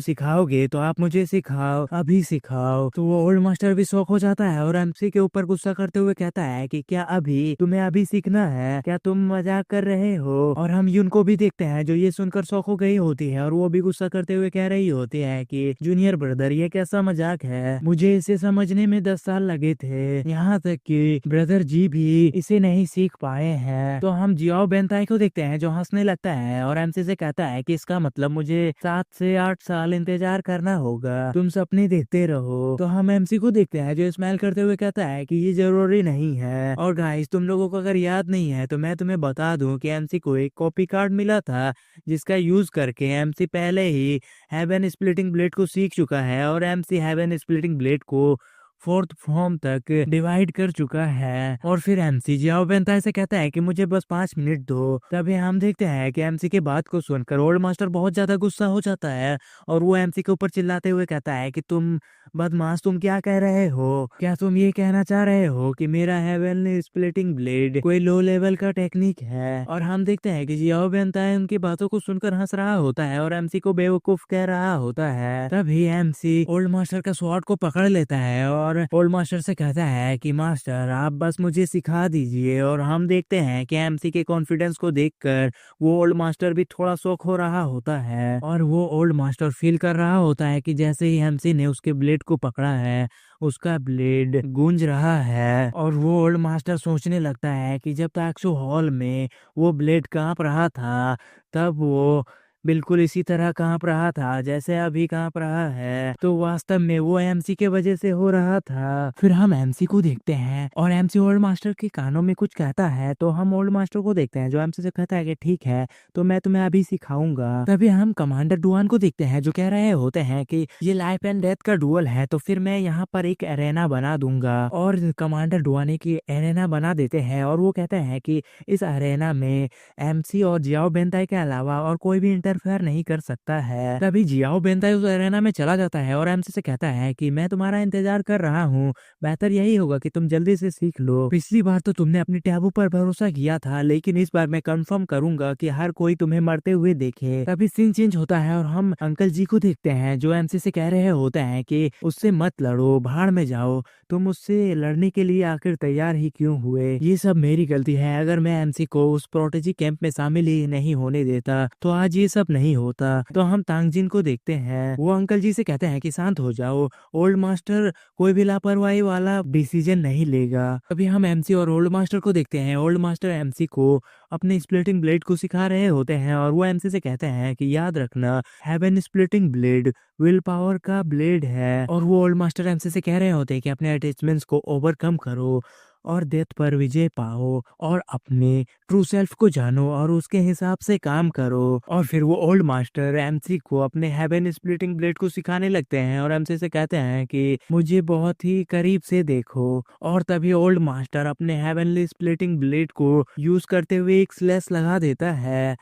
सिखाओगे, तो आप मुझे सिखाओ, अभी सिखाओ। तो वो ओल्ड मास्टर भी शौक हो जाता है और एमसी के ऊपर गुस्सा करते हुए कहता है कि क्या अभी तुम्हें अभी सीखना है, क्या तुम मजाक कर रहे हो। और हम यून को भी देखते हैं जो ये सुनकर शौक हो गई होती है और वो भी गुस्सा करते हुए कह रही होती है कि जूनियर ब्रदर ये कैसा मजाक है, मुझे इसे समझने में 10 साल लगे थे, यहाँ तक कि ब्रदर जी भी इसे नहीं सीख पाए हैं। तो हम जियाओ बेंताई को देखते हैं जो हंसने लगता है और एमसी से कहता है कि इसका मतलब मुझे 7 से 8 साल इंतजार करना होगा, तुम सपने देखते रहो। तो हम एमसी को देखते हैं जो स्माइल करते हुए कहता है कि ये जरूरी नहीं है। और गाइस तुम लोगों को अगर याद नहीं है तो मैं तुम्हें बता दूं कि एमसी को एक कॉपी कार्ड मिला था जिसका यूज करके एमसी पहले ही हेवन स्प्लिटिंग ब्लेड को सीख चुका है और एमसी हेवन स्प्लिटिंग ब्लेड को फोर्थ फॉर्म तक डिवाइड कर चुका है। और फिर एमसी जियाओ बेंताई से कहता है कि मुझे बस 5 मिनट दो। तभी हम देखते हैं कि एमसी के बात को सुनकर ओल्ड मास्टर बहुत ज्यादा गुस्सा हो जाता है और वो एमसी के ऊपर चिल्लाते हुए कहता है कि तुम बदमाश, तुम क्या कह रहे हो? क्या तुम ये कहना चाह रहे हो कि मेरा हेवनली स्प्लिटिंग ब्लेड कोई लो लेवल का टेक्निक है? और हम देखते हैं कि जियाओ बेंताई उनकी बातों को सुनकर हंस रहा होता है और एमसी को बेवकूफ कह रहा होता है। तभी एमसी ओल्ड मास्टर का स्वॉर्ड को पकड़ लेता है और ओल्ड मास्टर से कहता है कि मास्टर आप बस मुझे सिखा दीजिए। और हम देखते हैं कि एमसी के कॉन्फिडेंस को देखकर वो ओल्ड मास्टर भी थोड़ा शौक हो रहा होता है और वो ओल्ड मास्टर फील कर रहा होता है कि जैसे ही एमसी ने उसके ब्लेड को पकड़ा है उसका ब्लेड गूंज रहा है। और वो ओल्ड मास्टर सोचने लगता है कि जब ताक्षु हॉल में वो ब्लेड कांप रहा था तब वो बिल्कुल इसी तरह कांप रहा था जैसे अभी कांप रहा है, तो वास्तव में वो एमसी के वजह से हो रहा था। फिर हम एमसी को देखते हैं और एमसी ओल्ड मास्टर के कानों में कुछ कहता है, तो हम ओल्ड मास्टर को देखते हैं जो एमसी से कहता है कि ठीक है तो मैं तुम्हें अभी सिखाऊंगा। तभी हम कमांडर डुआन को देखते हैं जो कह रहे होते हैं कि ये लाइफ एंड डेथ का डुअल है तो फिर मैं यहाँ पर एक एरेना बना दूंगा। और कमांडर डुआन की एरेना बना देते हैं और वो कहते हैं कि इस एरेना में एमसी और जियाओ बेंताई के अलावा और कोई भी इंटरफेयर नहीं कर सकता है। तभी जियाओ बेंताई उस एरेना में चला जाता है और एमसी से कहता है कि मैं तुम्हारा इंतजार कर रहा हूँ, बेहतर यही होगा कि तुम जल्दी से सीख लो। पिछली बार तो तुमने अपनी टैबू पर भरोसा किया था लेकिन इस बार मैं कंफर्म करूंगा कि हर कोई तुम्हें मरते हुए देखे। तभी सीन चेंज होता है और हम अंकल जी को देखते हैं जो एमसी से कह रहे होते हैं कि उससे मत लड़ो, भाड़ में जाओ, तुम उससे लड़ने के लिए आखिर तैयार ही क्यों हुए? ये सब मेरी गलती है, अगर मैं एमसी को उस प्रोटेजी कैंप में शामिल ही नहीं होने देता तो आज ये सब नहीं होता। तो हम तांगजिन को देखते हैं, वो अंकल जी से कहते हैं कि शांत हो जाओ, ओल्ड मास्टर कोई भी लापरवाही वाला डिसीजन नहीं लेगा। अभी हम एमसी और ओल्ड मास्टर को देखते हैं। ओल्ड मास्टर एमसी को अपने स्प्लिटिंग ब्लेड को सिखा रहे होते हैं और वो एमसी से कहते हैं कि याद रखना heaven splitting blade will power का ब्लेड है। और वो ओल्ड मास्टर एमसी से कह रहे होते हैं कि अपने अटैचमेंट्स को ओवरकम करो और डेथ पर विजय पाओ और अपने ट्रू सेल्फ को जानो और उसके हिसाब से काम करो। और फिर वो ओल्ड मास्टर एमसी को अपने हेवन स्प्लिटिंग ब्लेड को सिखाने लगते हैं और एमसी से कहते हैं कि मुझे बहुत ही करीब से देखो। और तभी ओल्ड मास्टर अपने हेवनली स्प्लिटिंग ब्लेड को यूज करते हुए एक स्लैश लगा देता है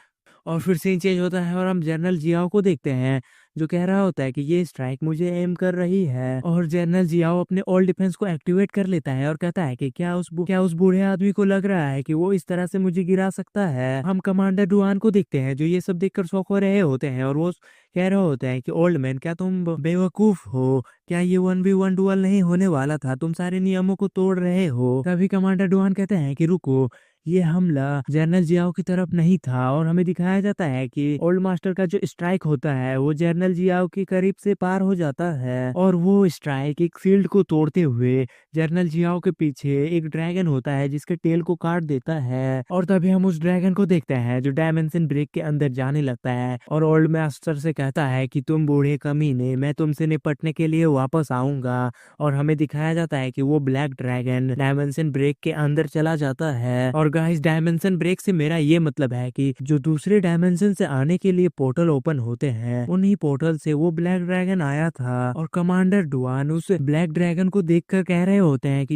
और फिर सीन चेंज होता है और हम जनरल जियाओ को देखते हैं जो कह रहा होता है कि ये स्ट्राइक मुझे एम कर रही है। और जनरल जियाओ अपने ऑल डिफेंस को एक्टिवेट कर लेता है और कहता है कि क्या उस बूढ़े आदमी को लग रहा है कि वो इस तरह से मुझे गिरा सकता है? हम कमांडर डुआन को देखते हैं जो ये सब देखकर शौक हो रहे होते हैं और वो कह रहे होते हैं कि ओल्ड मैन क्या तुम बेवकूफ हो? क्या ये 1v1 डुअल नहीं होने वाला था? तुम सारे नियमों को तोड़ रहे हो। तभी कमांडर डुआन कहते हैं कि रुको, ये हमला जनरल जियाओ की तरफ नहीं था। और हमें दिखाया जाता है कि ओल्ड मास्टर का जो स्ट्राइक होता है वो जनरल जियाओ के करीब से पार हो जाता है और वो स्ट्राइक एक फील्ड को तोड़ते हुए जनरल जियाओ के पीछे एक ड्रैगन होता है जिसके टेल को काट देता है। और तभी हम उस ड्रैगन को देखते हैं जो डायमेंशन ब्रेक के अंदर जाने लगता है और ओल्ड मास्टर से कहता है कि तुम बूढ़े कमीने, मैं तुमसे निपटने के लिए वापस आऊंगा। और हमें दिखाया जाता है कि वो ब्लैक ड्रैगन डायमेंशन ब्रेक के अंदर चला जाता है। और गाइस, डायमेंशन ब्रेक से मेरा ये मतलब है कि जो दूसरे डायमेंशन से आने के लिए पोर्टल ओपन होते हैं उन्हीं पोर्टल से वो ब्लैक ड्रैगन आया था। और कमांडर डुआन उस ब्लैक ड्रैगन को देखकर कह रहे होते हैं कि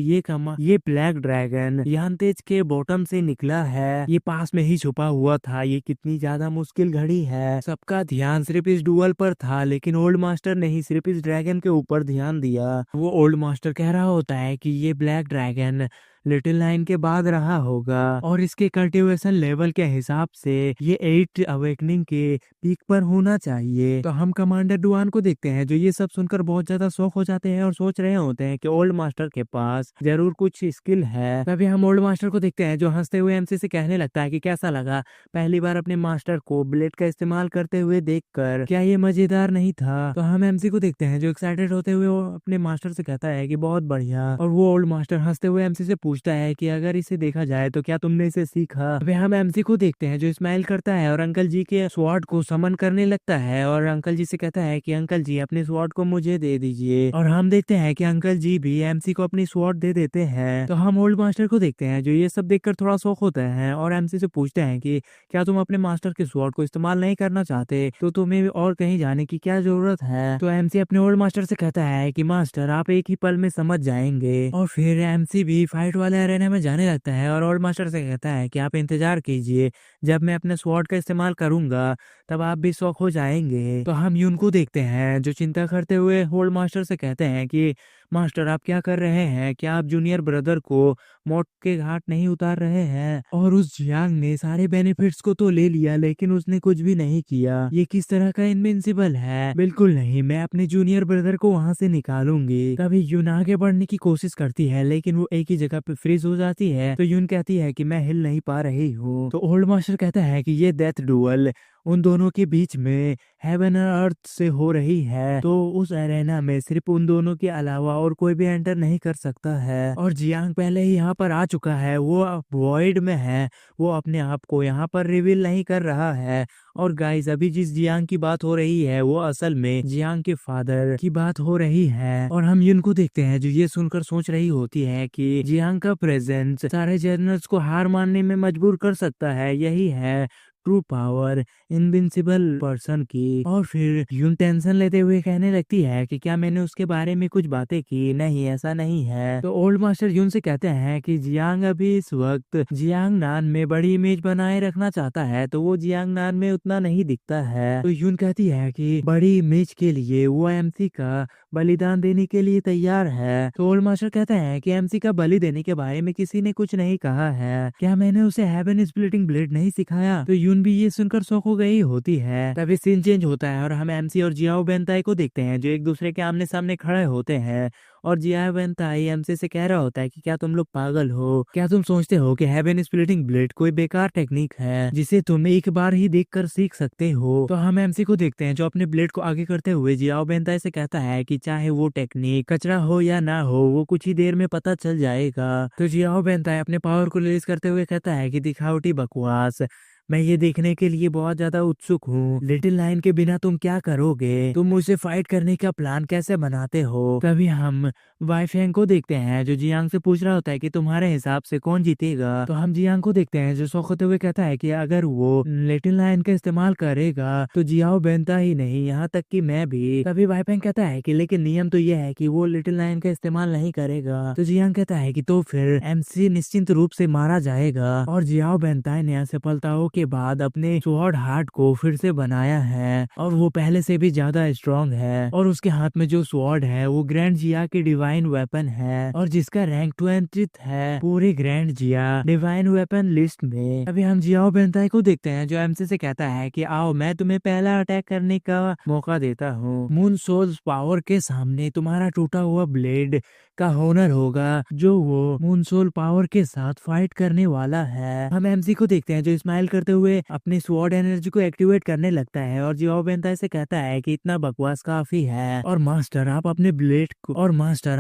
ये ब्लैक ड्रैगन यांतेज के बॉटम से निकला है, ये पास में ही छुपा हुआ था। ये कितनी ज्यादा मुश्किल घड़ी है। सबका ध्यान सिर्फ इस डुअल पर था लेकिन ओल्ड मास्टर ने ही सिर्फ इस ड्रैगन के ऊपर ध्यान दिया। वो ओल्ड मास्टर कह रहा होता है कि ये ब्लैक ड्रैगन लिटिल लाइन के बाद रहा होगा और इसके कल्टीवेशन लेवल के हिसाब से ये 8 अवेकनिंग के पीक पर होना चाहिए। तो हम कमांडर डुआन को देखते हैं जो ये सब सुनकर बहुत ज्यादा शौक हो जाते हैं और सोच रहे होते हैं कि ओल्ड मास्टर के पास जरूर कुछ स्किल है। तभी हम ओल्ड मास्टर को देखते हैं जो हंसते हुए एमसी से कहने लगता है कि कैसा लगा पहली बार अपने मास्टर को ब्लेड का इस्तेमाल करते हुए देखकर, क्या ये मजेदार नहीं था? तो हम एमसी को देखते हैं जो एक्साइटेड होते हुए वो अपने मास्टर से कहता है कि बहुत बढ़िया। और वो ओल्ड मास्टर हंसते हुए एमसी से पूछता है कि अगर इसे देखा जाए तो क्या तुमने इसे सीखा। अभी हम एमसी को देखते हैं जो स्माइल करता है और अंकल जी के स्वॉर्ड को समन करने लगता है और अंकल जी से कहता है कि अंकल जी अपने स्वॉर्ड को मुझे दे दीजिए। और हम देखते हैं कि अंकल जी भी एमसी को अपनी स्वॉर्ड दे देते हैं। तो हम ओल्ड मास्टर को देखते हैं जो ये सब देखकर थोड़ा शौक होता है और एमसी से पूछते हैं कि क्या तुम अपने मास्टर के स्वॉर्ड को इस्तेमाल नहीं करना चाहते, तो तुम्हें और कहीं जाने की क्या जरूरत है। तो एमसी अपने ओल्ड मास्टर से कहता है कि मास्टर आप एक ही पल में समझ जाएंगे। और फिर एमसी भी फाइट वाले अरेना में जाने लगता है और ओल्ड मास्टर से कहता है कि आप इंतजार कीजिए, जब मैं अपने स्वॉर्ड का इस्तेमाल करूंगा तब आप भी शौक हो जाएंगे। तो हम यून को देखते हैं जो चिंता करते हुए ओल्ड मास्टर से कहते हैं कि मास्टर आप क्या कर रहे हैं, क्या आप जूनियर ब्रदर को मौत के घाट नहीं उतार रहे हैं। और उस जियांग ने सारे बेनिफिट्स को तो ले लिया लेकिन उसने कुछ भी नहीं किया, ये किस तरह का इनविंसिबल है। बिल्कुल नहीं, मैं अपने जूनियर ब्रदर को वहां से निकालूंगी। तभी यून आगे बढ़ने की कोशिश करती है लेकिन वो एक ही जगह पे फ्रीज हो जाती है। तो यून कहती है कि मैं हिल नहीं पा रही हूँ। तो ओल्ड मास्टर कहता है कि ये डेथ डुअल उन दोनों के बीच में हेवन और अर्थ से हो रही है, तो उस एरेना में सिर्फ उन दोनों के अलावा और कोई भी एंटर नहीं कर सकता है। और जियांग पहले ही यहाँ पर आ चुका है, वो वॉइड में है, वो अपने आप को यहाँ पर रिवील नहीं कर रहा है। और गाइस अभी जिस जियांग की बात हो रही है वो असल में जियांग के फादर की बात हो रही है। और हम युन को देखते हैं जो ये सुनकर सोच रही होती है कि जियांग का प्रेजेंस सारे जनरल्स को हार मानने में मजबूर कर सकता है, यही है ट्रू पावर इनविंसिबल पर्सन की। और फिर यून टेंशन लेते हुए कहने लगती है कि क्या मैंने उसके बारे में कुछ बातें की, नहीं ऐसा नहीं है। तो ओल्ड मास्टर यून से कहते हैं कि जियांग अभी इस वक्त जियांग नान में बड़ी इमेज बनाए रखना चाहता है, तो वो जियांग नान में उतना नहीं दिखता है। तो यून कहती है कि बड़ी इमेज के लिए वो एमसी का बलिदान देने के लिए तैयार है। तो ओल्ड मास्टर कहते हैं कि एमसी का बलि देने के बारे में किसी ने कुछ नहीं कहा है, क्या मैंने उसे हेवन स्प्लिटिंग ब्लेड नहीं सिखाया। तो यून भी ये सुनकर शौक हो गई होती है। तभी सीन चेंज होता है और हम एमसी और जियाओ बेंताई को देखते हैं जो एक दूसरे के आमने सामने खड़े होते हैं। और जियाओ बेंताई एमसी से कह रहा होता है कि क्या तुम लोग पागल हो, क्या तुम सोचते हो कि हेवन स्प्लिटिंग ब्लेड कोई बेकार टेक्निक है जिसे तुम एक बार ही देखकर सीख सकते हो। तो हम एमसी को देखते हैं जो अपने ब्लेड को आगे करते हुए जियाओ बेंताई से कहता है कि चाहे वो टेक्निक कचरा हो या ना हो, वो कुछ ही देर में पता चल जाएगा। तो जियाओ बेंताई अपने पावर को रिलीज करते हुए कहता है कि दिखावटी बकवास, मैं ये देखने के लिए बहुत ज्यादा उत्सुक हूँ, लिटिल लाइन के बिना तुम क्या करोगे, तुम मुझसे फाइट करने का प्लान कैसे बनाते हो। तभी हम वाईफेंग को देखते हैं जो जियांग से पूछ रहा होता है कि तुम्हारे हिसाब से कौन जीतेगा। तो हम जियांग को देखते हैं जो शौक हुए कहता है कि अगर वो लिटिल लाइन का इस्तेमाल करेगा तो जियाओ बेंता ही नहीं, यहाँ तक कि मैं भी। तभी वाईफेंग कहता है कि लेकिन नियम तो ये है कि वो लिटिल लाइन का इस्तेमाल नहीं करेगा। तो जियांग कहता है कि तो फिर एमसी निश्चिंत रूप से मारा जाएगा। और जियाओ बेंताई ने असफलताओं के बाद अपने स्वॉर्ड हार्ट को फिर से बनाया है और वो पहले से भी ज्यादा स्ट्रॉन्ग है। और उसके हाथ में जो स्वॉर्ड है वो ग्रैंड जिया की डिवाइन वेपन है और जिसका रैंक 20th है पूरे ग्रैंड जिया डिवाइन वेपन लिस्ट में। अभी हम जियाओ बेंताई को देखते हैं जो एमसी से कहता है कि आओ मैं तुम्हें पहला अटैक करने का मौका देता हूँ। मून सोल्स पावर के सामने तुम्हारा टूटा हुआ ब्लेड का होनर होगा जो वो मून सोल पावर के साथ फाइट करने वाला है। हम एमसी को देखते हैं जो स्माइल करते हुए अपनी स्वॉर्ड एनर्जी को एक्टिवेट करने लगता है और जियाओ बेंताई से कहता है कि इतना बकवास काफी है और मास्टर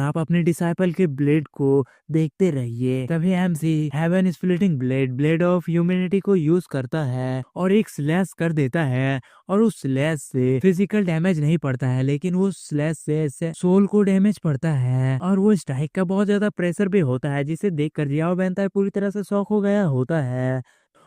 आप अपने डिसाइपल के ब्लेड को देखते रहिए। तभी MC heaven splitting blade blade of humanity को यूज करता है और एक स्लैश कर देता है और उस स्लैश से फिजिकल डैमेज नहीं पड़ता है लेकिन वो स्लैश से सोल को डैमेज पड़ता है। और वो स्ट्राइक का बहुत ज्यादा प्रेशर भी होता है जिसे देखकर जियाओ बेंताई पूरी तरह से शॉक हो गया होता है।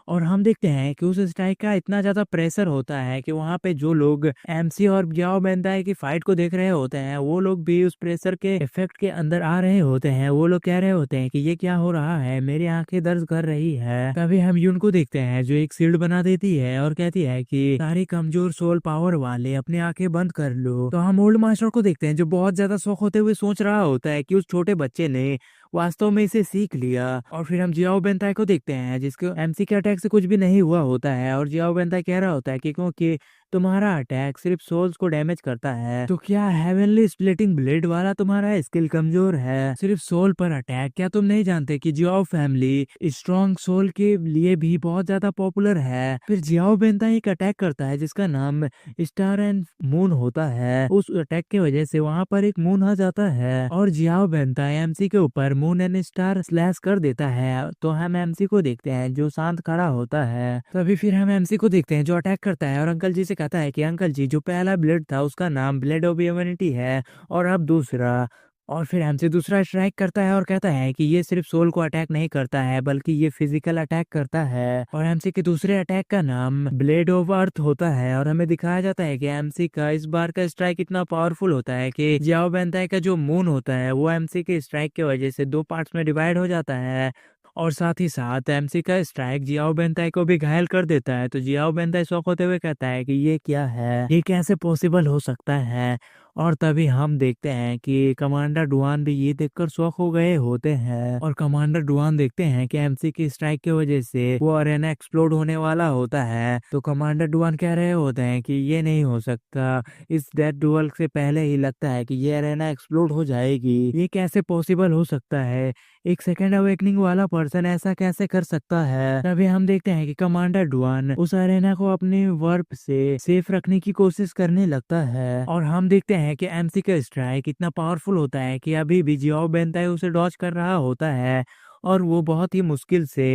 और हम देखते हैं कि उस स्ट्राइक का इतना ज्यादा प्रेशर होता है कि वहाँ पे जो लोग एमसी और जियाओ बेंताई की फाइट को देख रहे होते हैं वो लोग भी उस प्रेशर के इफेक्ट के अंदर आ रहे होते हैं। वो लोग कह रहे होते हैं कि ये क्या हो रहा है, मेरी आंखें दर्द कर रही है। तभी हम यून को देखते हैं जो एक शील्ड बना देती है और कहती है कि सारे कमजोर सोल पावर वाले अपनी आंखें बंद कर लो। तो हम ओल्ड मास्टर को देखते हैं जो बहुत ज्यादा शौक होते हुए सोच रहा होता है कि उस छोटे बच्चे ने वास्तव में इसे सीख लिया। और फिर हम जियाओ बेंताई को देखते हैं जिसको एमसी के अटैक से कुछ भी नहीं हुआ होता है और जियाओ बेंताई कह रहा होता है कि क्योंकि तुम्हारा अटैक सिर्फ सोल्स को डैमेज करता है। तो क्या हेवनली स्प्लिटिंग ब्लेड वाला तुम्हारा स्किल कमजोर है सिर्फ सोल पर अटैक? क्या तुम नहीं जानते कि जियाओ फैमिली स्ट्रॉन्ग सोल के लिए भी बहुत ज्यादा पॉपुलर है? फिर जियाओ बेंता एक अटैक करता है जिसका नाम स्टार एंड मून होता है। उस अटैक की वजह से वहाँ पर एक मून आ जाता है और जियाओ बेंता एमसी के ऊपर मून एंड स्टार स्लैश कर देता है। तो हम एमसी को देखते हैं जो शांत खड़ा होता है। तभी फिर हम एमसी को देखते हैं जो अटैक करता है और अंकल जी से कहता है कि अंकल जी, जो पहला ब्लेड था उसका नाम ब्लेड ऑफ ह्यूमैनिटी है और अब दूसरा। और फिर एमसी दूसरा स्ट्राइक करता है और कहता है कि ये सिर्फ सोल को अटैक नहीं करता है बल्कि ये फिजिकल अटैक करता है। और एमसी के दूसरे अटैक का नाम ब्लेड ऑफ अर्थ होता है और हमें दिखाया जाता है कि एमसी का इस बार का स्ट्राइक इतना पावरफुल होता है कि जियाओ बेंताई का जो मून होता है वो एमसी के स्ट्राइक की वजह से 2 पार्ट्स में डिवाइड हो जाता है। और साथ ही साथ एमसी का स्ट्राइक जियाओ बेंताई को भी घायल कर देता है। तो जियाओ बेंताई शॉक होते हुए कहता है कि ये क्या है, ये कैसे पॉसिबल हो सकता है? और तभी हम देखते हैं कि कमांडर डुआन भी ये देखकर शॉक हो गए होते हैं और कमांडर डुआन देखते हैं कि एमसी की स्ट्राइक की वजह से वो अरेना एक्सप्लोड होने वाला होता है। तो कमांडर डुआन कह रहे होते हैं कि ये नहीं हो सकता, इस डेथ डुअल से पहले ही लगता है कि ये अरेना एक्सप्लोड हो जाएगी, ये कैसे पॉसिबल हो सकता है? एक सेकेंड अवेकनिंग वाला पर्सन ऐसा कैसे कर सकता है? तभी हम देखते हैं कि कमांडर डुआन उस अरेना को अपने वर्प से सेफ रखने की कोशिश करने लगता है और हम देखते हैं कि एमसी का स्ट्राइक इतना पावरफुल होता है कि अभी भी जियाओ बेंताई उसे डॉज कर रहा होता है और वो बहुत ही मुश्किल से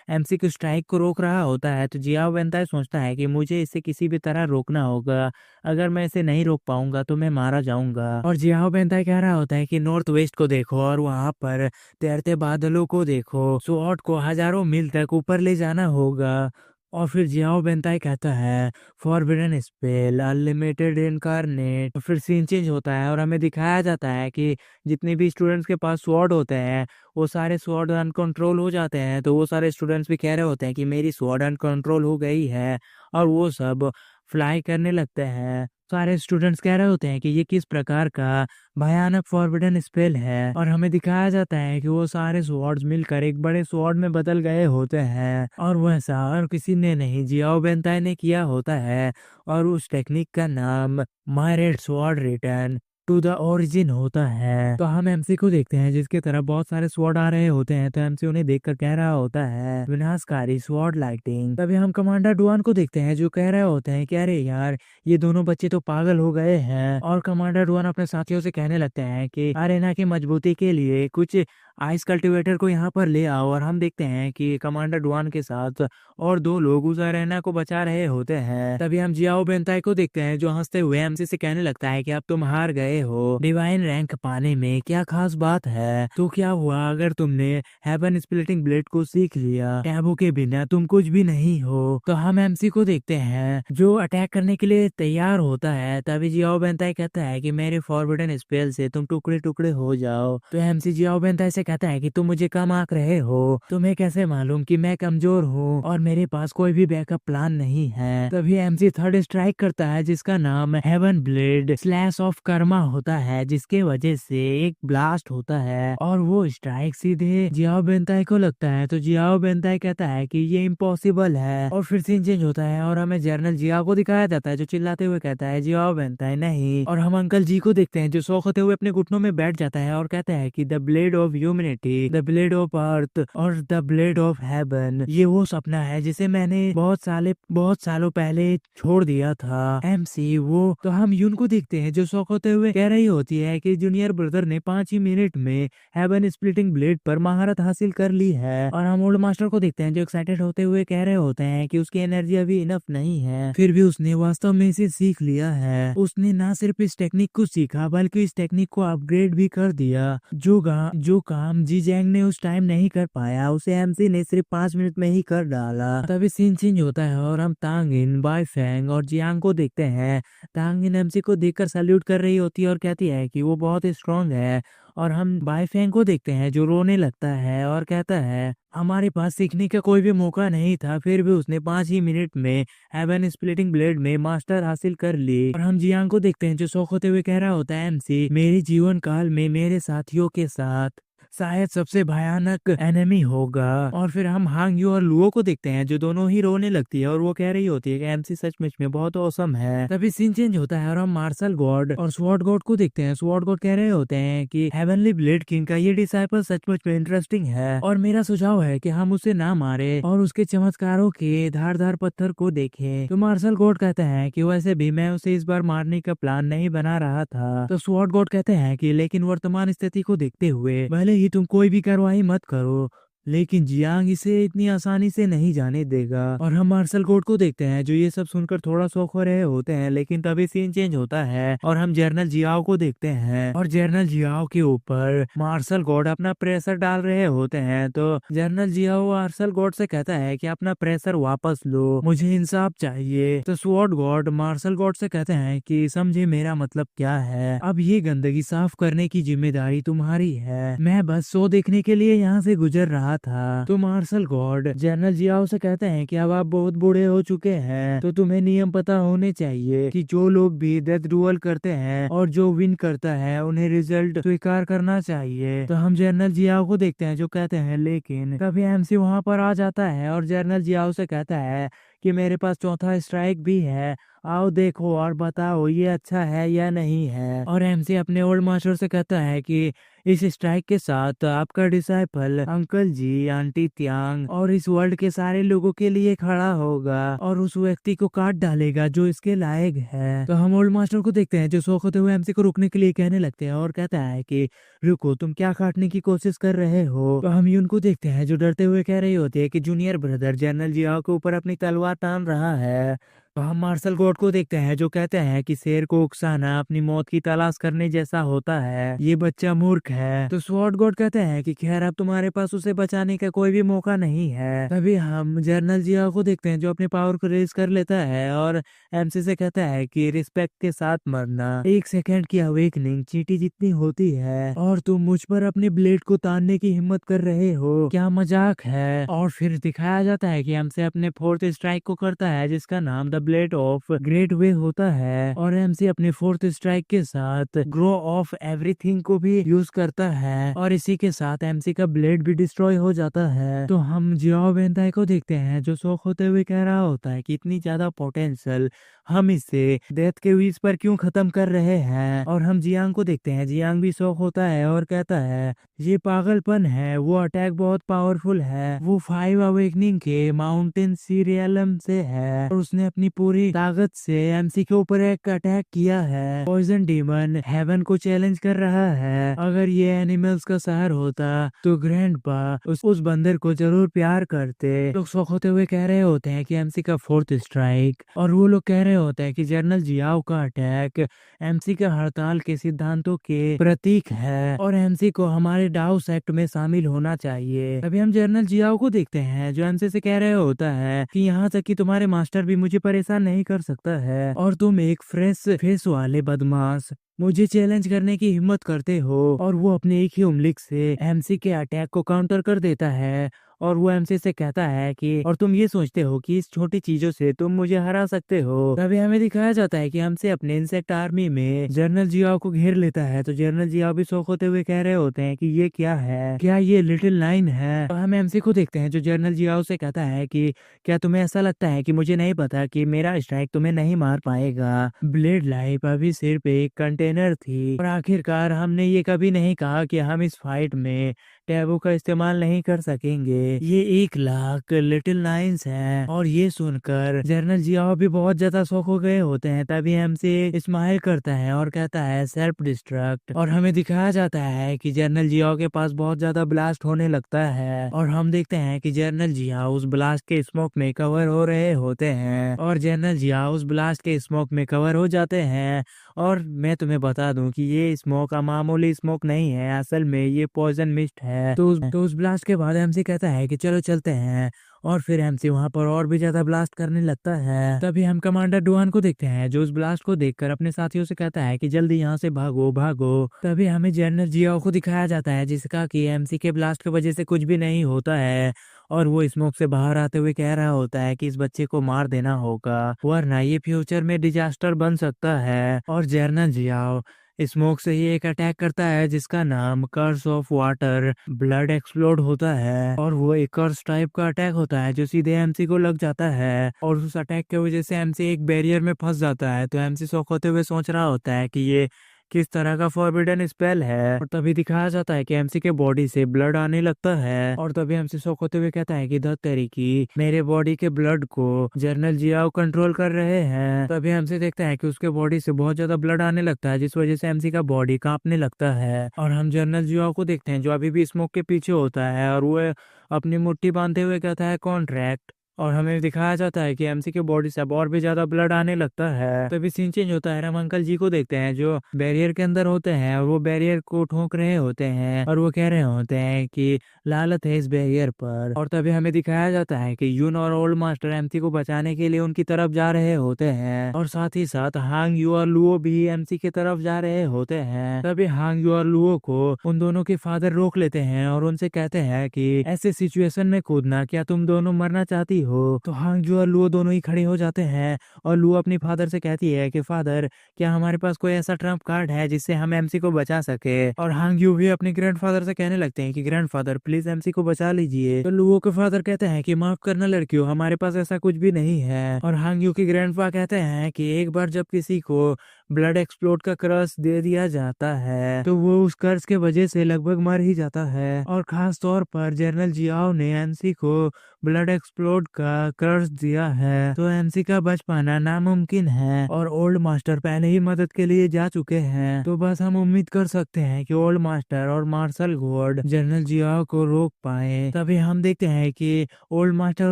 एमसी के स्ट्राइक को रोक रहा होता है। तो जियाओ बेंताई सोचता है कि मुझे इसे किसी भी तरह रोकना होगा, अगर मैं इसे नहीं रोक पाऊंगा तो मैं मारा जाऊंगा। और जियाओ बेंताई कह रहा होता है कि नॉर्थ वेस्ट को देखो और वहां पर तैरते बादलों को देखो, स्वॉर्ड को हजारों मील तक ऊपर ले जाना होगा। और फिर जियाओ बेंताई कहता है फॉरबिडन स्पेल अनलिमिटेड इनकारनेट। फिर सीन चेंज होता है और हमें दिखाया जाता है कि जितने भी स्टूडेंट्स के पास स्वॉर्ड होते हैं वो सारे स्वॉर्ड अनकंट्रोल हो जाते हैं। तो वो सारे स्टूडेंट्स भी कह रहे होते हैं कि मेरी स्वॉर्ड अनकंट्रोल हो गई है और वो सब फ्लाई करने लगते हैं। सारे स्टूडेंट्स कह रहे होते हैं कि ये किस प्रकार का भयानक फॉरबिडन स्पेल है और हमें दिखाया जाता है कि वो सारे स्वॉर्ड्स मिलकर एक बड़े स्वॉर्ड में बदल गए होते हैं और वैसा और किसी ने नहीं जियाओ बेंताई ने किया होता है। और उस टेक्निक का नाम my red sword return to the origin होता है। तो हम एमसी को देखते हैं जिसके तरफ बहुत सारे स्वॉर्ड आ रहे होते हैं। तो एमसी उन्हें देखकर कह रहा होता है विनाशकारी स्वॉर्ड लाइटिंग। तभी हम कमांडर डुआन को देखते हैं जो कह रहे होते हैं कि अरे यार, ये दोनों बच्चे तो पागल हो गए हैं। और कमांडर डुआन अपने साथियों से कहने लगते हैं कि अरेना की मजबूती के लिए कुछ आइस कल्टीवेटर को यहाँ पर ले आओ। और हम देखते हैं कि कमांडर डुआन के साथ और 2 लोग उस अरेना को बचा रहे होते हैं। तभी हम जियाओ बेंताई को देखते हैं जो हंसते हुए एमसी से कहने लगता है कि अब तुम हार गए हो, डिवाइन रैंक पाने में क्या खास बात है? तो क्या हुआ अगर तुमने हेवन स्प्लिटिंग ब्लेड को सीख लिया? टैबू के बिना तुम कुछ भी नहीं हो। तो हम एमसी को देखते हैं जो अटैक करने के लिए तैयार होता है। तभी जियाओ बेंताई कहता है कि मेरे फॉरबिडन स्पेल से तुम टुकड़े टुकड़े हो जाओ। तो एमसी जियाओ बेंताई से कहता है कि तुम मुझे कम आंक रहे हो, तुम्हें कैसे मालूम कि मैं कमजोर हूँ और मेरे पास कोई भी बैकअप प्लान नहीं है। तभी एमसी थर्ड स्ट्राइक करता है जिसका नाम heaven blade slash of karma होता है, जिसके वजह से एक ब्लास्ट होता है और वो स्ट्राइक सीधे जियाओ बेंताई को लगता है। तो जियाओ बेंताई कहता है कि ये इम्पॉसिबल है। और फिर सीन चेंज होता है और हमें जनरल जियाओ को दिखाया जाता है जो चिल्लाते हुए कहता है जियाओ बेंताई नहीं। और हम अंकल जी को देखते हैं जो शौक होते हुए अपने घुटनों में बैठ जाता है और कहता है कि the blade of humanity, the blade of earth और द ब्लेड ऑफ हेवन, ये वो सपना है जिसे मैंने बहुत सालों पहले छोड़ दिया था एमसी वो। तो हम यून को देखते हैं जो शौक होते हुए कह रही होती है कि जूनियर ब्रदर ने 5 ही मिनट में हेवन स्प्लिटिंग ब्लेड पर महारत हासिल कर ली है। और हम ओल्ड मास्टर को देखते हैं जो एक्साइटेड होते हुए कह रहे होते हैं कि उसकी एनर्जी अभी इनफ नहीं है, फिर भी उसने वास्तव में इसे सीख लिया है। उसने ना सिर्फ इस टेक्निक को सीखा बल्कि इस टेक्निक को अपग्रेड भी कर दिया। जो काम जी जैंग ने उस टाइम नहीं कर पाया उसे एमसी ने सिर्फ 5 मिनट में ही कर डाला। तभी सीन चेंज होता है और हम तांगिन, बाईफेंग और जियांग को देखते हैं। तांगिन एमसी को देखकर सैल्यूट कर रही होती है और कहती है कि वो बहुत स्ट्रांग है। और हम बाईफेंग को देखते हैं जो रोने लगता है और कहता है हमारे पास सीखने का कोई भी मौका नहीं था, फिर भी उसने 5 ही मिनट में हेवन स्प्लिटिंग ब्लेड में मास्टर हासिल कर ली। और हम जियांग को देखते हैं जो शौक होते हुए कह रहा होता है एमसी, मेरे जीवन काल में मेरे साथियों के साथ शायद सबसे भयानक एनिमी होगा। और फिर हम हांग यू और लुओ को देखते हैं जो दोनों ही रोने लगती है और वो कह रही होती है कि एमसी सचमुच में बहुत औसम है। तभी सीन चेंज होता है और हम मार्शल गॉड और स्वॉर्ड गॉड को देखते हैं। स्वॉर्ड गॉड कह रहे होते हैं कि हेवनली ब्लेड किंग का ये डिसाइपल सचमुच में इंटरेस्टिंग है और मेरा सुझाव है कि हम उसे ना मारे और उसके चमत्कारों के धारदार पत्थर को देखें। तो मार्शल गॉड कहते हैं कि वैसे भी मैं उसे इस बार मारने का प्लान नहीं बना रहा था। तो स्वॉर्ड गॉड कहते हैं कि लेकिन वर्तमान स्थिति को देखते हुए भले ही तुम कोई भी कार्रवाई मत करो, लेकिन जियांग इसे इतनी आसानी से नहीं जाने देगा। और हम मार्शल कोर्ट को देखते हैं जो ये सब सुनकर थोड़ा शौक हो रहे होते हैं, लेकिन तभी सीन चेंज होता है और हम जनरल जियाओ को देखते हैं और जनरल जियाओ के ऊपर मार्शल गॉड अपना प्रेशर डाल रहे होते हैं। तो जनरल जियाओ मार्शल गॉड से कहता है कि अपना प्रेशर वापस लो, मुझे इंसाफ चाहिए। तो स्वॉर्ड गॉड मार्शल गॉड से कहते हैं कि समझे मेरा मतलब क्या है, अब ये गंदगी साफ करने की जिम्मेदारी तुम्हारी है, मैं बस शो देखने के लिए यहाँ से गुजर रहा था। तो मार्शल गॉड जनरल जियाओ से कहते हैं कि अब आप बहुत बूढ़े हो चुके हैं, तो तुम्हें नियम पता होने चाहिए कि जो लोग भी डेथ डुअल करते हैं और जो विन करता है उन्हें रिजल्ट स्वीकार करना चाहिए। तो हम जनरल जियाओ को देखते हैं जो कहते हैं लेकिन तभी एमसी वहां पर आ जाता है और जनरल जियाओ से कहता है कि मेरे पास चौथा स्ट्राइक भी है, आओ देखो और बताओ ये अच्छा है या नहीं है। और एमसी अपने ओल्ड मास्टर से कहता है कि इस स्ट्राइक के साथ आपका डिसाइपल अंकल जी, आंटी त्यांग और इस वर्ल्ड के सारे लोगों के लिए खड़ा होगा और उस व्यक्ति को काट डालेगा जो इसके लायक है। तो हम ओल्ड मास्टर को देखते हैं जो शौक होते हुए एमसी को रुकने के लिए कहने लगते हैं और कहता है कि रुको, तुम क्या काटने की कोशिश कर रहे हो। तो हम यून को देखते हैं जो डरते हुए कह रही होती है कि जूनियर ब्रदर जनरल जियाओ के ऊपर अपनी तलवार तान रहा है। तो हम मार्शल गॉड को देखते हैं जो कहते हैं कि शेर को उकसाना अपनी मौत की तलाश करने जैसा होता है, ये बच्चा मूर्ख है। तो स्वॉर्ड गॉड कहते हैं कि खैर अब तुम्हारे पास उसे बचाने का कोई भी मौका नहीं है। तभी हम जनरल जियाओ को देखते हैं जो अपने पावर को रिलीज कर लेता है और एमसी से कहता है कि रिस्पेक्ट के साथ मरना एक सेकंड की अवेकनिंग चींटी जितनी होती है और तुम मुझ पर अपने ब्लेड को तानने की हिम्मत कर रहे हो, क्या मजाक है। और फिर दिखाया जाता है कि एमसी अपने फोर्थ स्ट्राइक को करता है जिसका नाम the blade of great way होता है और एमसी अपने फोर्थ स्ट्राइक के साथ ग्रो ऑफ एवरीथिंग को भी यूज करता है और इसी के साथ एमसी का ब्लेड भी डिस्ट्रॉय हो जाता है। तो हम जियाओ बेंताई को देखते हैं जो शौक होते हुए कह रहा होता है कि इतनी ज्यादा पोटेंशियल, हम इसे डेथ के विष पर क्यों खत्म कर रहे हैं। और हम जियांग को देखते हैं, जियांग भी शौक होता है और कहता है ये पागलपन है, वो अटैक बहुत पावरफुल है, वो 5 अवेकनिंग के माउंटेन सीरियलम से है और उसने अपनी पूरी ताकत से एमसी के ऊपर एक अटैक किया है। पॉइजन डीमन हेवन को चैलेंज कर रहा है, अगर ये एनिमल्स का शहर होता तो ग्रैंडपा उस बंदर को जरूर प्यार करते। लोग शौक होते हुए कह रहे होते हैं कि एमसी का फोर्थ स्ट्राइक और वो लोग कह रहे होते हैं कि जनरल जियाओ का अटैक एमसी के हड़ताल के सिद्धांतों के प्रतीक है और एमसी को हमारे डाउस एक्ट में शामिल होना चाहिए। अभी हम जनरल जियाओ को देखते हैं जो एमसी से कह रहे होता है कि यहाँ तक कि तुम्हारे मास्टर भी मुझे परेशान नहीं कर सकता है और तुम एक फ्रेश फेस वाले बदमाश मुझे चैलेंज करने की हिम्मत करते हो। और वो अपने एक ही उंगली से एमसी के अटैक को काउंटर कर देता है और वो एमसी से कहता है कि और तुम ये सोचते हो कि इस छोटी चीजों से तुम मुझे हरा सकते हो। तभी हमें दिखाया जाता है कि हमसे अपने इंसेक्ट आर्मी में जनरल जियाओ को घेर लेता है। तो जनरल जियाओ भी शौक होते हुए कह रहे होते हैं कि ये क्या है, क्या ये लिटिल लाइन है। तो हम एमसी को देखते हैं जो जनरल जियाओ से कहता है कि क्या तुम्हें ऐसा लगता है कि मुझे नहीं पता कि मेरा स्ट्राइक तुम्हें नहीं मार पाएगा। ब्लेड लाइफ अभी सिर्फ एक कंटेनर थी और आखिरकार हमने ये कभी नहीं कहा कि हम इस फाइट में टैबू का इस्तेमाल नहीं कर सकेंगे। ये 1 लाख लिटिल लाइन्स हैं। और ये सुनकर जनरल जियाओ भी बहुत ज्यादा शौक हो गए होते हैं। तभी हमसे स्माइल करता है और कहता है सेल्फ डिस्ट्रक्ट और हमें दिखाया जाता है कि जनरल जियाओ के पास बहुत ज्यादा ब्लास्ट होने लगता है और हम देखते हैं कि जनरल जियाओ उस ब्लास्ट के स्मोक में कवर हो रहे होते हैं और जनरल जियाओ उस ब्लास्ट के स्मोक में कवर हो जाते हैं। और मैं तुम्हें बता दूं कि ये स्मोक मामूली स्मोक नहीं है, असल में ये पॉइजन मिस्ट है। तो उस ब्लास्ट के बाद एमसी कहता है कि चलो चलते हैं और फिर एमसी वहां पर और भी ज्यादा ब्लास्ट करने लगता है। तभी हम कमांडर डुआन को देखते हैं जो उस ब्लास्ट को देखकर अपने साथियों से कहता है कि जल्दी यहाँ से भागो भागो। तभी हमें जनरल जियाओ को दिखाया जाता है जिसका कि एमसी के ब्लास्ट की वजह से कुछ भी नहीं होता है और वो स्मोक से बाहर आते हुए कह रहा होता है कि इस बच्चे को मार देना होगा वरना ये फ्यूचर में डिजास्टर बन सकता है। और जनरल जियाओ स्मोक से ही एक अटैक करता है जिसका नाम curse of water blood explode होता है, और वो एक कर्स टाइप का अटैक होता है जो सीधे एमसी को लग जाता है, और उस अटैक की वजह से एमसी एक बैरियर में फंस जाता है। तो एमसी शॉक होते हुए सोच रहा होता है कि ये किस तरह का फॉरबिडन स्पेल है, और तभी दिखाया जाता है कि एमसी के बॉडी से ब्लड आने लगता है, और तभी एमसी शॉक होते हुए कहता है कि धत तेरी की मेरे बॉडी के ब्लड को जनरल जियाओ कंट्रोल कर रहे हैं। तभी एमसी देखता है कि उसके बॉडी से बहुत ज्यादा ब्लड आने लगता है जिस वजह से एमसी का बॉडी कांपने लगता है, और हम जनरल जियाओ को देखते हैं जो अभी भी स्मोक के पीछे होता है, और वो अपनी मुट्ठी बांधते हुए कहता है कॉन्ट्रैक्ट, और हमें दिखाया जाता है कि एमसी के बॉडी से अब और भी ज्यादा ब्लड आने लगता है। तभी सीन चेंज होता है, हम अंकल जी को देखते हैं जो बैरियर के अंदर होते हैं, और वो बैरियर को ठोक रहे होते हैं, और वो कह रहे होते हैं कि लालत है इस बैरियर पर। और तभी हमें दिखाया जाता है कि यून और ओल्ड मास्टर एमसी को बचाने के लिए उनकी तरफ जा रहे होते हैं, और साथ ही साथ हांग यू और लुओ भी एमसी की तरफ जा रहे होते हैं। तभी हांग यू और लुओ को उन दोनों के फादर रोक लेते हैं और उनसे कहते हैं कि ऐसे सिचुएशन में कूदना, क्या तुम दोनों मरना चाहती हो? तो हांगजू और लुओ दोनों ही खड़े हो जाते हैं, और लुओ अपनी फादर से कहती है कि फादर, क्या हमारे पास कोई ऐसा ट्रम्प कार्ड है जिससे हम एमसी को बचा सके? और हांगजू भी अपने ग्रैंडफादर से कहने लगते हैं कि ग्रैंडफादर प्लीज एमसी को बचा लीजिए। तो लुओ के फादर कहते हैं कि माफ करना लड़कियों, हमारे पास ऐसा कुछ भी नहीं है। और हांगजू के ग्रैंडफा कहते हैं कि एक बार जब किसी को ब्लड एक्सप्लोड का कर्स दे दिया जाता है तो वो उस कर्स के वजह से लगभग मर ही जाता है, और खास तौर पर जनरल जियाओ ने एमसी को ब्लड एक्सप्लोड का कर्स दिया है, तो एमसी का बच पाना नामुमकिन है, और ओल्ड मास्टर पहले ही मदद के लिए जा चुके हैं। तो बस हम उम्मीद कर सकते हैं कि ओल्ड मास्टर और मार्शल गॉड जनरल जियाओ को रोक पाए। तभी हम देखते हैं कि ओल्ड मास्टर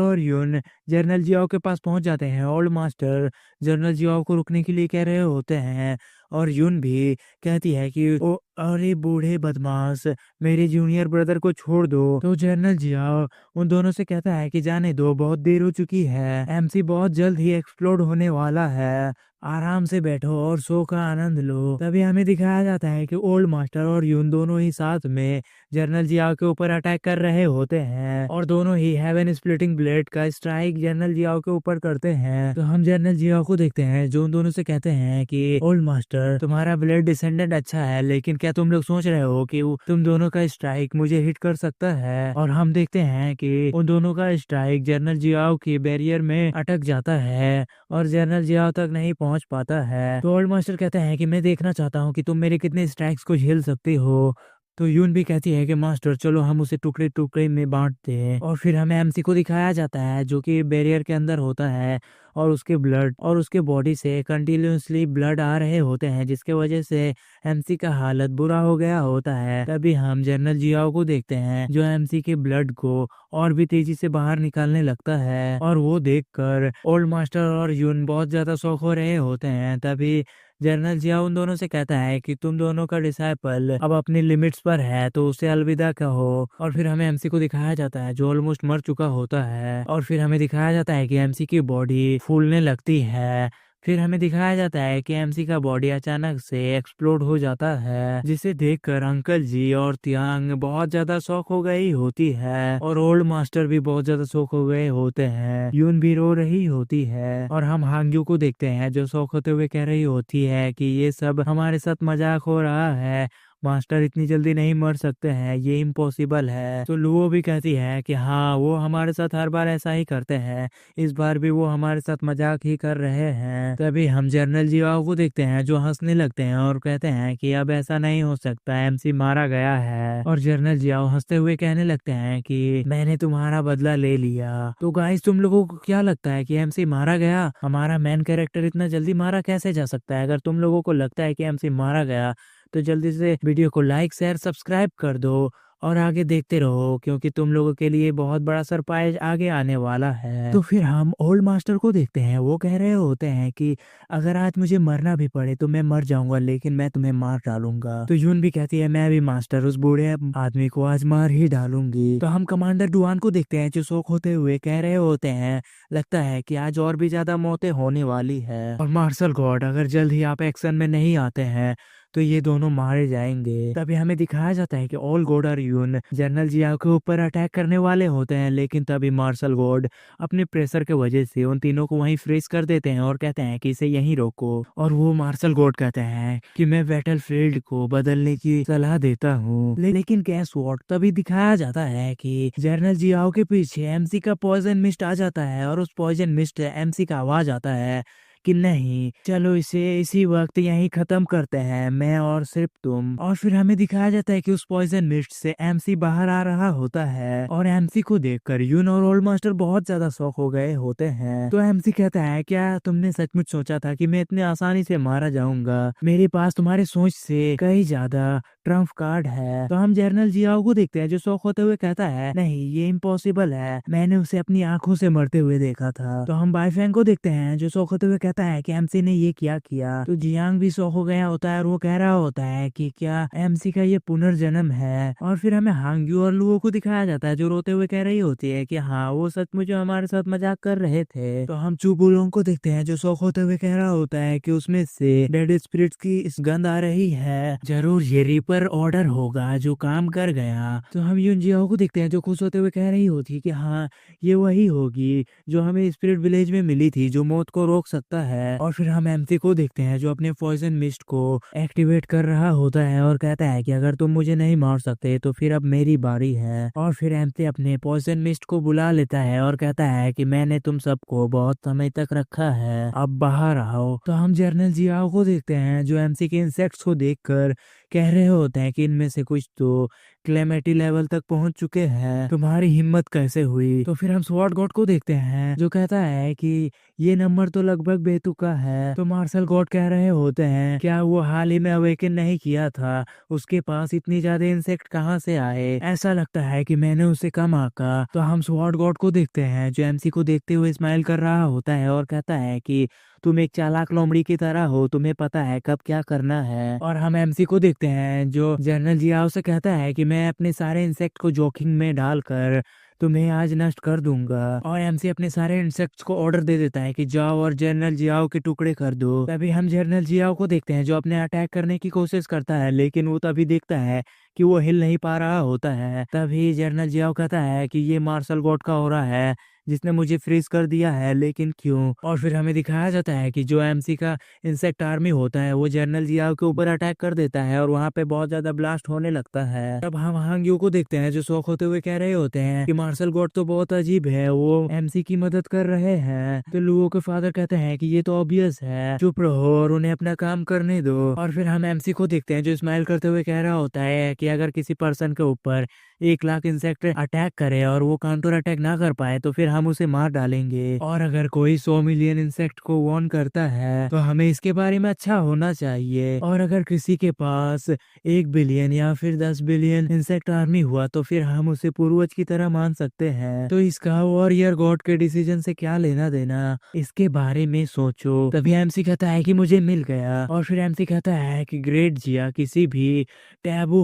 और यून जनरल जियाओ के पास पहुंच जाते हैं। ओल्ड मास्टर जनरल जियाओ को रुकने के लिए कह रहे होते हैं, और यून भी कहती है कि ओ अरे बूढ़े बदमाश, मेरे जूनियर ब्रदर को छोड़ दो। तो जनरल जियाओ उन दोनों से कहता है कि जाने दो, बहुत देर हो चुकी है, एमसी बहुत जल्द ही एक्सप्लोड होने वाला है, आराम से बैठो और शो का आनंद लो। तभी हमें दिखाया जाता है कि ओल्ड मास्टर और यून दोनों ही साथ में जनरल जियाओ के ऊपर अटैक कर रहे होते हैं, और दोनों ही हेवन स्प्लिटिंग ब्लेड का स्ट्राइक जनरल जियाओ के ऊपर करते हैं। तो हम जनरल जियाओ को देखते हैं जो उन दोनों से कहते हैं कि ओल्ड मास्टर, तुम्हारा ब्लड डिसेंडेंट अच्छा है, लेकिन क्या तुम लोग सोच रहे हो कि तुम दोनों का स्ट्राइक मुझे हिट कर सकता है? और हम देखते हैं कि उन दोनों का स्ट्राइक जनरल जियाओ की बैरियर में अटक जाता है, और जनरल जियाओ तक नहीं पहुंच पाता है। तो ओल्ड मास्टर कहते हैं कि मैं देखना चाहता हूं कि तुम मेरे कितने स्ट्राइक्स को झेल सकते हो। तो यून भी कहती है कि मास्टर चलो हम उसे टुकड़े टुकड़े में बांटते हैं, और फिर हमें एमसी को दिखाया जाता है जो कि बैरियर के अंदर होता है, और उसके ब्लड और उसके बॉडी से कंटिन्यूसली ब्लड आ रहे होते हैं जिसके वजह से एमसी का हालत बुरा हो गया होता है। तभी हम जनरल जियाओ को देखते हैं जो एमसी के ब्लड को और भी तेजी से बाहर निकालने लगता है, और वो देखकर ओल्ड मास्टर और यून बहुत ज्यादा शौक हो रहे होते हैं। तभी जनरल जिया उन दोनों से कहता है कि तुम दोनों का डिसाइपल अब अपनी लिमिट्स पर है तो उसे अलविदा कहो। और फिर हमें एमसी को दिखाया जाता है जो ऑलमोस्ट मर चुका होता है, और फिर हमें दिखाया जाता है कि एमसी की बॉडी फूलने लगती है। फिर हमें दिखाया जाता है कि एमसी का बॉडी अचानक से एक्सप्लोड हो जाता है, जिसे देखकर अंकल जी और तियांग बहुत ज्यादा शॉक हो गई होती है, और ओल्ड मास्टर भी बहुत ज्यादा शॉक हो गए होते हैं। यून भी रो रही होती है, और हम हांगयू को देखते हैं जो शॉक होते हुए कह रही होती है कि ये सब हमारे साथ मजाक हो रहा है, मास्टर इतनी जल्दी नहीं मर सकते हैं, ये इम्पॉसिबल है। तो लुओ भी कहती है कि हाँ, वो हमारे साथ हर बार ऐसा ही करते हैं, इस बार भी वो हमारे साथ मजाक ही कर रहे हैं। तभी हम जनरल जियाओ को देखते हैं जो हंसने लगते हैं और कहते हैं कि अब ऐसा नहीं हो सकता, एमसी मारा गया है। और जनरल जियाओ हंसते हुए कहने लगते हैं कि मैंने तुम्हारा बदला ले लिया। तो गाइस, तुम लोगों को क्या लगता है कि एमसी मारा गया? हमारा मेन कैरेक्टर इतना जल्दी मारा कैसे जा सकता है? अगर तुम लोगों को लगता है कि एमसी मारा गया तो जल्दी से वीडियो को लाइक शेयर सब्सक्राइब कर दो, और आगे देखते रहो क्योंकि तुम लोगों के लिए बहुत बड़ा सरप्राइज आगे आने वाला है। तो फिर हम ओल्ड मास्टर को देखते हैं, वो कह रहे होते हैं कि अगर आज मुझे मरना भी पड़े तो मैं मर जाऊंगा, लेकिन मैं तुम्हें मार डालूंगा। तो यून भी कहती है मैं भी मास्टर उस बूढ़े आदमी को आज मार ही डालूंगी। तो हम कमांडर डुआन को देखते हैं जो शौक होते हुए कह रहे होते हैं लगता है कि आज और भी ज्यादा मौतें होने वाली है, और मार्शल गॉड अगर जल्द ही आप एक्शन में नहीं आते हैं तो ये दोनों मारे जाएंगे। तभी हमें दिखाया जाता है कि ऑल गॉड और यून जनरल जियाओ के ऊपर अटैक करने वाले होते हैं, लेकिन तभी मार्शल गॉड अपने प्रेशर के वजह से उन तीनों को वहीं फ्रीज कर देते हैं और कहते हैं कि इसे यहीं रोको। और वो मार्शल गॉड कहते हैं कि मैं बैटलफील्ड को बदलने की सलाह देता हूँ। लेकिन गैस व्हाट, तभी दिखाया जाता है कि जनरल जियाओ के पीछे एमसी का पॉइजन मिस्ट आ जाता है और उस पॉइजन मिस्ट एमसी का आवाज आता है कि नहीं, चलो इसे इसी वक्त यहीं खत्म करते हैं, मैं और सिर्फ तुम। और फिर हमें दिखाया जाता है कि उस पॉइजन मिस्ट से एमसी बाहर आ रहा होता है और एमसी को देखकर यून और ओल्ड मास्टर बहुत ज्यादा शॉक हो गए होते हैं। तो एमसी कहता है, क्या तुमने सचमुच सोचा था कि मैं इतने आसानी से मारा जाऊंगा? मेरे पास तुम्हारी सोच से कई ज्यादा ट्रम्प कार्ड है। तो हम जनरल जियाओ को देखते हैं जो शौक होते हुए कहता है, नहीं ये इम्पॉसिबल है, मैंने उसे अपनी आंखों से मरते हुए देखा था। तो हम बाईफैंग को देखते हैं जो शौक होते हुए कहता है कि एमसी ने ये क्या किया। तो जियांग भी शौक हो गया होता है और वो कह रहा होता है कि क्या एमसी का ये पुनर्जन्म है। और फिर हमें हांग्यू और लुओ को दिखाया जाता है जो रोते हुए कह रही होती है कि हाँ वो सचमुच हमारे साथ मजाक कर रहे थे। तो हम चुबुलोंग को देखते हैं जो शौक होते हुए कह रहा होता है कि उसमें से डेड स्पिरिट्स की इस गंध आ रही है, जरूर ये रीपर ऑर्डर होगा जो काम कर गया। तो हम यून जियाओ को देखते हैं जो खुश होते हुए कह रही होती है कि हाँ ये वही होगी जो हमें स्पिरिट विलेज में मिली थी, जो मौत को रोक सकता है। और फिर हम एमसी को देखते हैं जो अपने पॉइजन मिस्ट को एक्टिवेट कर रहा होता है और कहता है कि अगर तुम मुझे नहीं मार सकते तो फिर अब मेरी बारी है। और फिर एमसी अपने पॉइजन मिस्ट को बुला लेता है और कहता है कि मैंने तुम सबको बहुत समय तक रखा है, अब बाहर आओ। तो हम जनरल जियाओ को देखते हैं जो एमसी के इंसेक्ट्स को देखकर कह रहे होते हैं कि इनमें से कुछ तो क्लेमेटी लेवल तक पहुंच चुके हैं, तुम्हारी हिम्मत कैसे हुई? तो फिर हम स्वॉर्ड गॉड को देखते हैं जो कहता है कि ये नंबर तो लगभग बेतुका है। तो मार्शल गॉड कह रहे होते हैं, क्या वो हाल ही में अवेकन नहीं किया था? उसके पास इतनी ज्यादा इंसेक्ट कहाँ से आए? ऐसा लगता है कि मैंने उसे कम आका। तो हम स्वॉर्ड गॉड को देखते हैं जो एमसी को देखते हुए स्माइल कर रहा होता है और कहता है कि तुम एक चालाक लोमड़ी की तरह हो, तुम्हें पता है कब क्या करना है। और हम एमसी को देखते हैं जो जनरल जियाओ से कहता है कि मैं अपने सारे इंसेक्ट को जोखिम में डालकर तुम्हें आज नष्ट कर दूंगा। और एमसी अपने सारे इंसेक्ट्स को ऑर्डर दे देता है कि जाओ और जनरल जियाओ के टुकड़े कर दो। तभी हम जनरल जियाओ को देखते हैं जो अपने अटैक करने की कोशिश करता है, लेकिन वो तभी देखता है कि वो हिल नहीं पा रहा होता है। तभी जनरल जियाओ कहता है कि ये मार्शल गॉड का हो रहा है जिसने मुझे फ्रीज कर दिया है, लेकिन क्यों? और फिर हमें दिखाया जाता है कि जो एमसी का इंसेक्ट आर्मी होता है वो जनरल जियाओ के ऊपर अटैक कर देता है और वहाँ पे बहुत ज्यादा ब्लास्ट होने लगता है। तब हम हांग्यू को देखते हैं जो शौक होते हुए कह रहे होते हैं कि मार्शल गॉड तो बहुत अजीब है, वो एमसी की मदद कर रहे हैं। तो लुओ के फादर कहते हैं कि ये तो ऑब्वियस है, चुप रहो और उन्हें अपना काम करने दो। और फिर हम एमसी को देखते हैं जो स्माइल करते हुए कह रहा होता है कि अगर किसी पर्सन के ऊपर 1 लाख इंसेक्ट अटैक करे और वो काउंटर अटैक ना कर पाए तो फिर हम उसे मार डालेंगे। और अगर कोई 100 मिलियन इंसेक्ट को वॉर्न करता है तो हमें इसके बारे में अच्छा होना चाहिए। और अगर किसी के पास 1 बिलियन या फिर 10 बिलियन इंसेक्ट आर्मी हुआ तो फिर हम उसे पूर्वज की तरह मान सकते हैं। तो इसका वॉरियर गॉड के डिसीजन से क्या लेना देना, इसके बारे में सोचो। तभी एमसी कहता है कि मुझे मिल गया। और फिर एमसी कहता है कि ग्रेट जिया किसी भी टैबू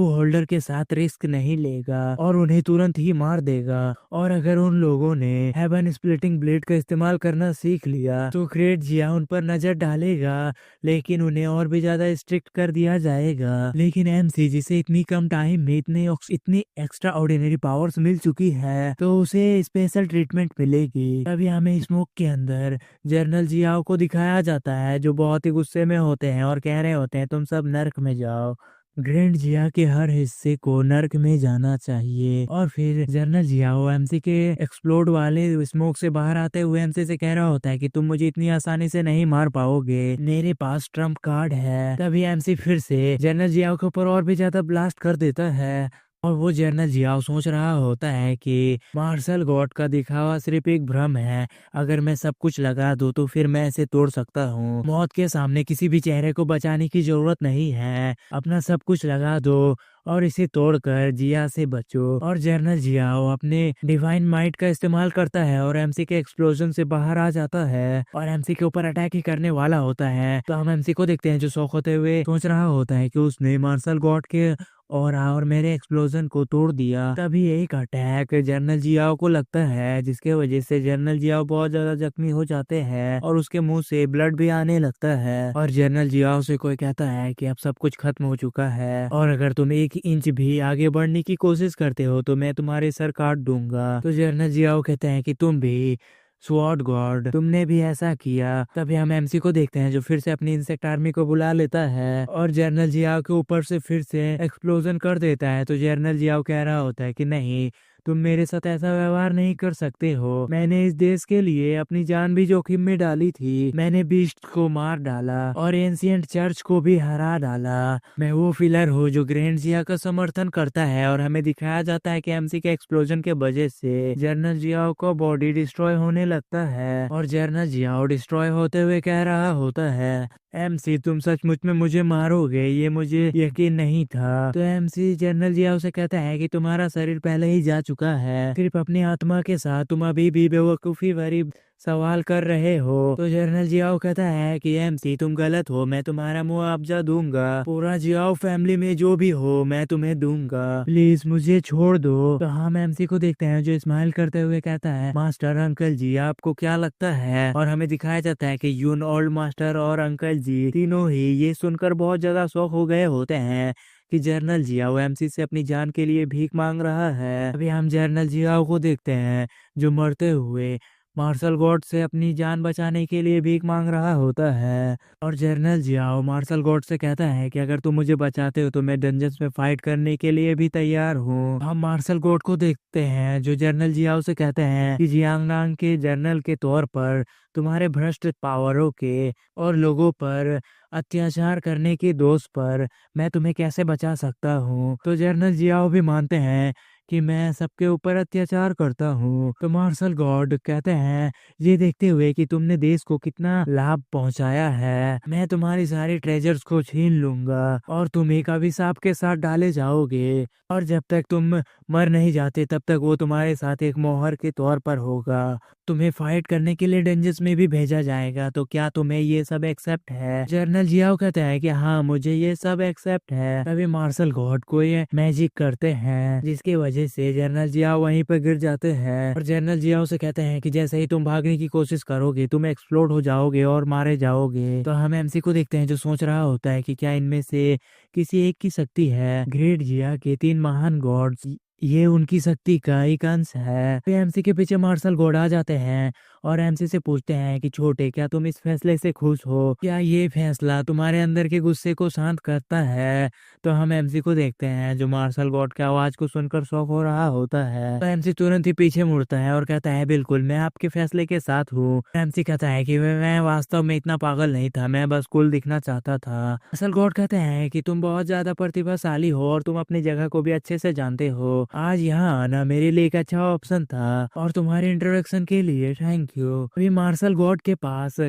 होल्डर के साथ रिस्क नहीं लेगा और उन्हें तुरंत ही मार देगा। और अगर उन लोगों ने हेवन स्प्लिटिंग ब्लेड का इस्तेमाल करना सीख लिया तो ग्रेट जिया उन पर नजर डालेगा, लेकिन उन्हें और भी ज्यादा स्ट्रिक्ट कर दिया जाएगा। लेकिन एमसी जिसे इतनी कम टाइम में इतनी एक्स्ट्रा ऑर्डिनरी पावर्स मिल चुकी है तो उसे स्पेशल ट्रीटमेंट मिलेगी। तभी हमें स्मोक के अंदर जनरल जियाओ को दिखाया जाता है जो बहुत ही गुस्से में होते हैं और कह रहे होते हैं तुम सब नर्क में जाओ, ग्रैंड जिया के हर हिस्से को नर्क में जाना चाहिए। और फिर जनरल जियाओ एमसी के एक्सप्लोड वाले स्मोक से बाहर आते हुए एमसी से कह रहा होता है कि तुम मुझे इतनी आसानी से नहीं मार पाओगे, मेरे पास ट्रम्प कार्ड है। तभी एमसी फिर से जनरल जियाओ के ऊपर और भी ज्यादा ब्लास्ट कर देता है और वो जनरल जियाओ सोच रहा होता है कि मार्शल गॉड का दिखावा सिर्फ एक भ्रम है, अगर मैं सब कुछ लगा दूं तो फिर मैं इसे तोड़ सकता हूँ। मौत के सामने किसी भी चेहरे को बचाने की जरूरत नहीं है, अपना सब कुछ लगा दो और इसे तोड़कर जिया से बचो। और जनरल जियाओ अपने डिवाइन माइट का इस्तेमाल करता है और एमसी के एक्सप्लोजन से बाहर आ जाता है और एमसी के ऊपर अटैक ही करने वाला होता है। तो हम एमसी को देखते हैं जो शौक होते हुए सोच रहा होता है कि उसने मार्शल गॉड के और मेरे एक्सप्लोजन को तोड़ दिया। तभी एक अटैक जनरल जियाओ को लगता है, जिसके वजह से जनरल जियाओ बहुत ज्यादा जख्मी हो जाते हैं और उसके मुंह से ब्लड भी आने लगता है। और जनरल जियाओ से कोई कहता है कि अब सब कुछ खत्म हो चुका है और अगर तुम 1 इंच भी आगे बढ़ने की कोशिश करते हो तो मैं तुम्हारे सर काट दूंगा। तो जनरल जियाओ कहते हैं कि तुम भी स्वॉर्ड गॉड, तुमने भी ऐसा किया। तभी हम एमसी को देखते हैं जो फिर से अपनी इंसेक्ट आर्मी को बुला लेता है और जनरल जियाओ के ऊपर से फिर से एक्सप्लोजन कर देता है। तो जनरल जियाओ कह रहा होता है कि नहीं, तुम मेरे साथ ऐसा व्यवहार नहीं कर सकते हो। मैंने इस देश के लिए अपनी जान भी जोखिम में डाली थी। मैंने बीस्ट को मार डाला और एंशिएंट चर्च को भी हरा डाला। मैं वो फिलर हूँ जो ग्रैंड जिया का समर्थन करता है। और हमें दिखाया जाता है कि एमसी के एक्सप्लोजन के वजह से जनरल जियाओ को बॉडी डिस्ट्रॉय होने लगता है और जनरल जियाओ डिस्ट्रॉय होते हुए कह रहा होता है, एमसी तुम सचमुच में मुझे मारोगे, ये मुझे यकीन नहीं था। तो एमसी जनरल जियाओ से कहता है कि तुम्हारा शरीर पहले ही जा चुका है, सिर्फ अपनी आत्मा के साथ तुम अभी भी बेवकूफी भरी सवाल कर रहे हो। तो जनरल जियाओ कहता है कि एमसी तुम गलत हो, मैं तुम्हारा मुआवजा दूंगा। पूरा जियाओ फैमिली में जो भी हो मैं तुम्हें दूंगा, प्लीज मुझे छोड़ दो। तो हम एमसी को देखते हैं जो स्माइल करते हुए कहता है, मास्टर अंकल जी आपको क्या लगता है। और हमें दिखाया जाता है कि यून, ओल्ड मास्टर और अंकल जी तीनों ही ये सुनकर बहुत ज्यादा शौक हो गए होते हैं कि जनरल जियाओ एमसी से अपनी जान के लिए भीख मांग रहा है। अभी हम जनरल जियाओ को देखते हैं जो मरते हुए मार्शल गॉड से अपनी जान बचाने के लिए भीख मांग रहा होता है। और जनरल जियाओ मार्शल गॉड से कहता है कि अगर तुम मुझे बचाते हो तो मैं डंजन्स में फाइट करने के लिए भी तैयार हूँ। हम मार्शल गॉड को देखते हैं जो जनरल जियाओ से कहते हैं कि जियांगनांग के जनरल के तौर पर तुम्हारे भ्रष्ट पावरों के और लोगों पर अत्याचार करने के दोष पर मैं तुम्हें कैसे बचा सकता हूँ। तो जनरल जियाओ भी मानते हैं कि मैं सबके ऊपर अत्याचार करता हूँ। तो मार्शल गॉड कहते हैं, ये देखते हुए कि तुमने देश को कितना लाभ पहुंचाया है, मैं तुम्हारी सारी ट्रेजर्स को छीन लूंगा और तुम एक अभिशाप के साथ डाले जाओगे। और जब तक तुम मर नहीं जाते तब तक वो तुम्हारे साथ एक मोहर के तौर पर होगा। तुम्हें फाइट करने के लिए डेंजर्स में भी भेजा जाएगा। तो क्या तुम्हें ये सब एक्सेप्ट है। जनरल जियाओ कहते हैं कि हाँ मुझे ये सब एक्सेप्ट है। तभी मार्शल गॉड को ये मैजिक करते हैं जिसकी वजह से जनरल जियाओ वहीं पर गिर जाते हैं। और जनरल जियाओ से कहते हैं कि जैसे ही तुम भागने की कोशिश करोगे तुम एक्सप्लोड हो जाओगे और मारे जाओगे। तो हम एमसी को देखते हैं जो सोच रहा होता है कि क्या इनमें से किसी एक की शक्ति है। ग्रेट जिया के 3 महान गॉड्स, ये उनकी शक्ति का एक अंश है। फिर एमसी के पीछे मार्शल गॉड आ जाते हैं और एमसी से पूछते हैं कि छोटे क्या तुम इस फैसले से खुश हो, क्या ये फैसला तुम्हारे अंदर के गुस्से को शांत करता है। तो हम एमसी को देखते हैं जो मार्शल गॉड की आवाज को सुनकर शॉक हो रहा होता है। तो एमसी तुरंत ही पीछे मुड़ता है और कहता है बिल्कुल मैं आपके फैसले के साथ हूँ। एमसी कहता है कि मैं वास्तव में इतना पागल नहीं था, मैं बस कूल दिखना चाहता था। मार्शल गॉड कहते हैं कि तुम बहुत ज्यादा प्रतिभाशाली हो और तुम अपनी जगह को भी अच्छे से जानते हो। आज यहाँ आना मेरे लिए एक अच्छा ऑप्शन था और तुम्हारे इंट्रोडक्शन के लिए थैंक यू। अभी मार्शल गॉड के पास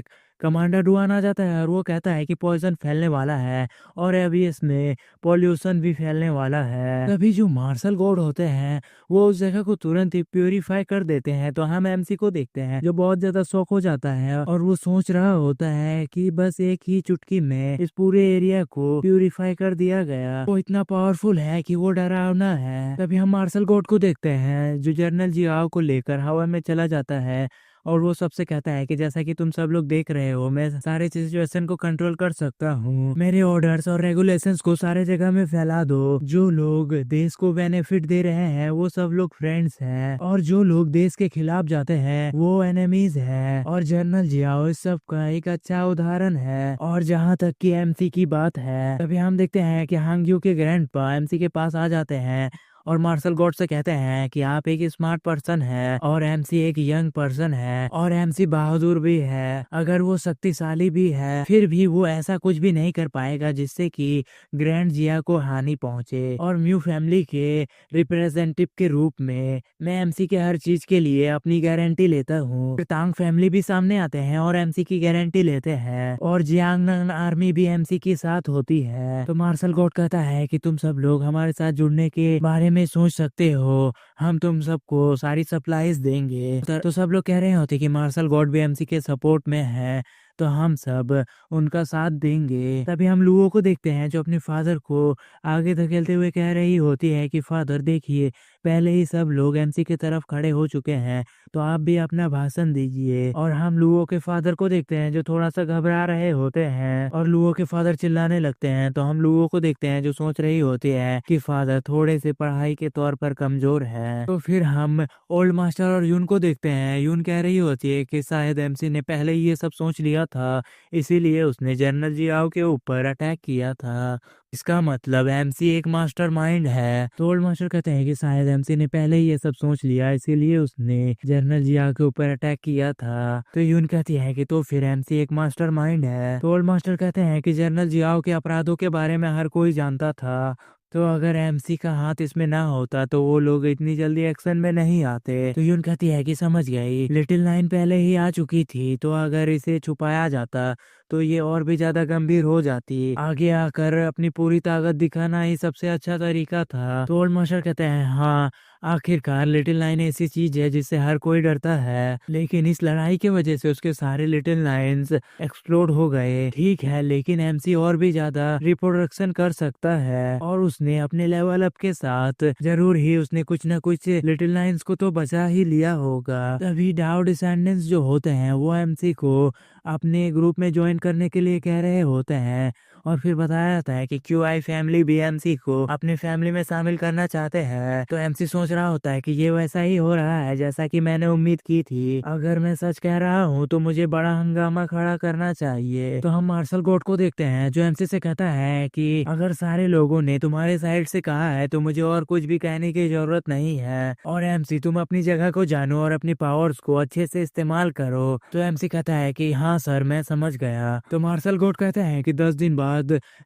कमांडर डुआन आ जाता है और वो कहता है कि पॉइजन फैलने वाला है और अभी इसमें पॉल्यूशन भी फैलने वाला है। तभी जो मार्शल गॉड होते हैं वो उस जगह को तुरंत ही प्यूरिफाई कर देते हैं। तो हम एमसी को देखते हैं जो बहुत ज्यादा शौक हो जाता है और वो सोच रहा होता है कि बस एक ही चुटकी में इस पूरे एरिया को प्यूरिफाई कर दिया गया। वो इतना पावरफुल है कि वो डरावना है। तभी हम मार्शल गॉड को देखते हैं जो जनरल जियाओ को लेकर हवा में चला जाता है और वो सबसे कहता है कि जैसा कि तुम सब लोग देख रहे हो मैं सारे सिचुएशन को कंट्रोल कर सकता हूँ। मेरे ऑर्डर्स और रेगुलेशंस को सारे जगह में फैला दो। जो लोग देश को बेनिफिट दे रहे हैं वो सब लोग फ्रेंड्स हैं और जो लोग देश के खिलाफ जाते हैं वो एनिमीज हैं। और जनरल जियाओ इस सब का एक अच्छा उदाहरण है। और जहाँ तक कि एमसी की बात है तभी हम देखते हैं कि हांगयू के ग्रैंडपा एमसी के पास आ जाते हैं और मार्शल गॉड से कहते हैं कि आप एक स्मार्ट पर्सन है और एमसी एक यंग पर्सन है और एमसी बहादुर भी है। अगर वो शक्तिशाली भी है फिर भी वो ऐसा कुछ भी नहीं कर पाएगा जिससे कि ग्रैंड जिया को हानि पहुंचे। और म्यू फैमिली के रिप्रेजेंटेटिव के रूप में मैं एमसी के हर चीज के लिए अपनी गारंटी लेता हूँ। तांग फैमिली भी सामने आते हैं और एमसी की गारंटी लेते हैं और जियांगनांग आर्मी भी एमसी के साथ होती है। तो मार्शल गॉड कहता है कि तुम सब लोग हमारे साथ जुड़ने के बारे में सोच सकते हो, हम तुम सबको सारी सप्लाईज देंगे। तो सब लोग कह रहे होते कि मार्शल गॉड भी एमसी के सपोर्ट में है। तो हम सब उनका साथ देंगे। तभी हम लुओ को देखते हैं जो अपने फादर को आगे धकेलते हुए कह रही होती है कि फादर देखिए, पहले ही सब लोग एमसी की तरफ खड़े हो चुके हैं, तो आप भी अपना भाषण दीजिए। और हम लुओ के फादर को देखते हैं जो थोड़ा सा घबरा रहे होते हैं और लुओ के फादर चिल्लाने लगते हैं। तो हम लुओ को देखते हैं जो सोच रही होती है कि फादर थोड़े से पढ़ाई के तौर पर कमजोर है। तो फिर हम ओल्ड मास्टर और यून को देखते हैं। यून कह रही होती है कि शायद एमसी ने पहले ही ये सब सोच लिया था, इसीलिए उसने जनरल जियाओ के ऊपर अटैक किया था। इसका मतलब एमसी एक मास्टरमाइंड है। तो ओल्ड मास्टर कहते हैं कि शायद एमसी ने पहले ही ये सब सोच लिया, इसीलिए उसने जनरल जियाओ के ऊपर अटैक किया था। तो यून कहती है कि तो फिर एमसी एक मास्टरमाइंड है। तो ओल्ड मास्टर कहते हैं कि जनरल जियाओ के अपराधों के बारे में हर कोई जानता था, तो अगर एमसी का हाथ इसमें ना होता तो वो लोग इतनी जल्दी एक्शन में नहीं आते। तो यून कहती है कि समझ गई, लिटिल नाइन पहले ही आ चुकी थी, तो अगर इसे छुपाया जाता तो ये और भी ज्यादा गंभीर हो जाती। आगे आकर अपनी पूरी ताकत दिखाना ही सबसे अच्छा तरीका था। तो ओल्ड मास्टर कहते हैं हाँ, आखिरकार लिटिल नाइन ऐसी चीज है जिससे हर कोई डरता है, लेकिन इस लड़ाई की वजह से उसके सारे लिटिल नाइन्स एक्सप्लोड हो गए। ठीक है, लेकिन एमसी और भी ज्यादा रिप्रोडक्शन कर सकता है और उसने अपने लेवल अप के साथ जरूर ही उसने कुछ न कुछ लिटिल नाइन्स को तो बचा ही लिया होगा। तभी डाउ डिसेंडेंट्स जो होते हैं वो एमसी को अपने ग्रुप में ज्वाइन करने के लिए कह रहे होते हैं और फिर बताया जाता है कि क्यूआई फैमिली भी एमसी को अपने फैमिली में शामिल करना चाहते हैं। तो एमसी सोच रहा होता है कि ये वैसा ही हो रहा है जैसा कि मैंने उम्मीद की थी। अगर मैं सच कह रहा हूँ तो मुझे बड़ा हंगामा खड़ा करना चाहिए। तो हम मार्शल गोड को देखते हैं जो एमसी से कहता है कि अगर सारे लोगों ने तुम्हारे साइड से कहा है तो मुझे और कुछ भी कहने की जरूरत नहीं है। और एमसी तुम अपनी जगह को जानो और अपनी पावर्स को अच्छे से इस्तेमाल करो। तो एमसी कहता है कि हाँ सर, मैं समझ गया। तो मार्शल गोड कहता है कि 10 दिन बाद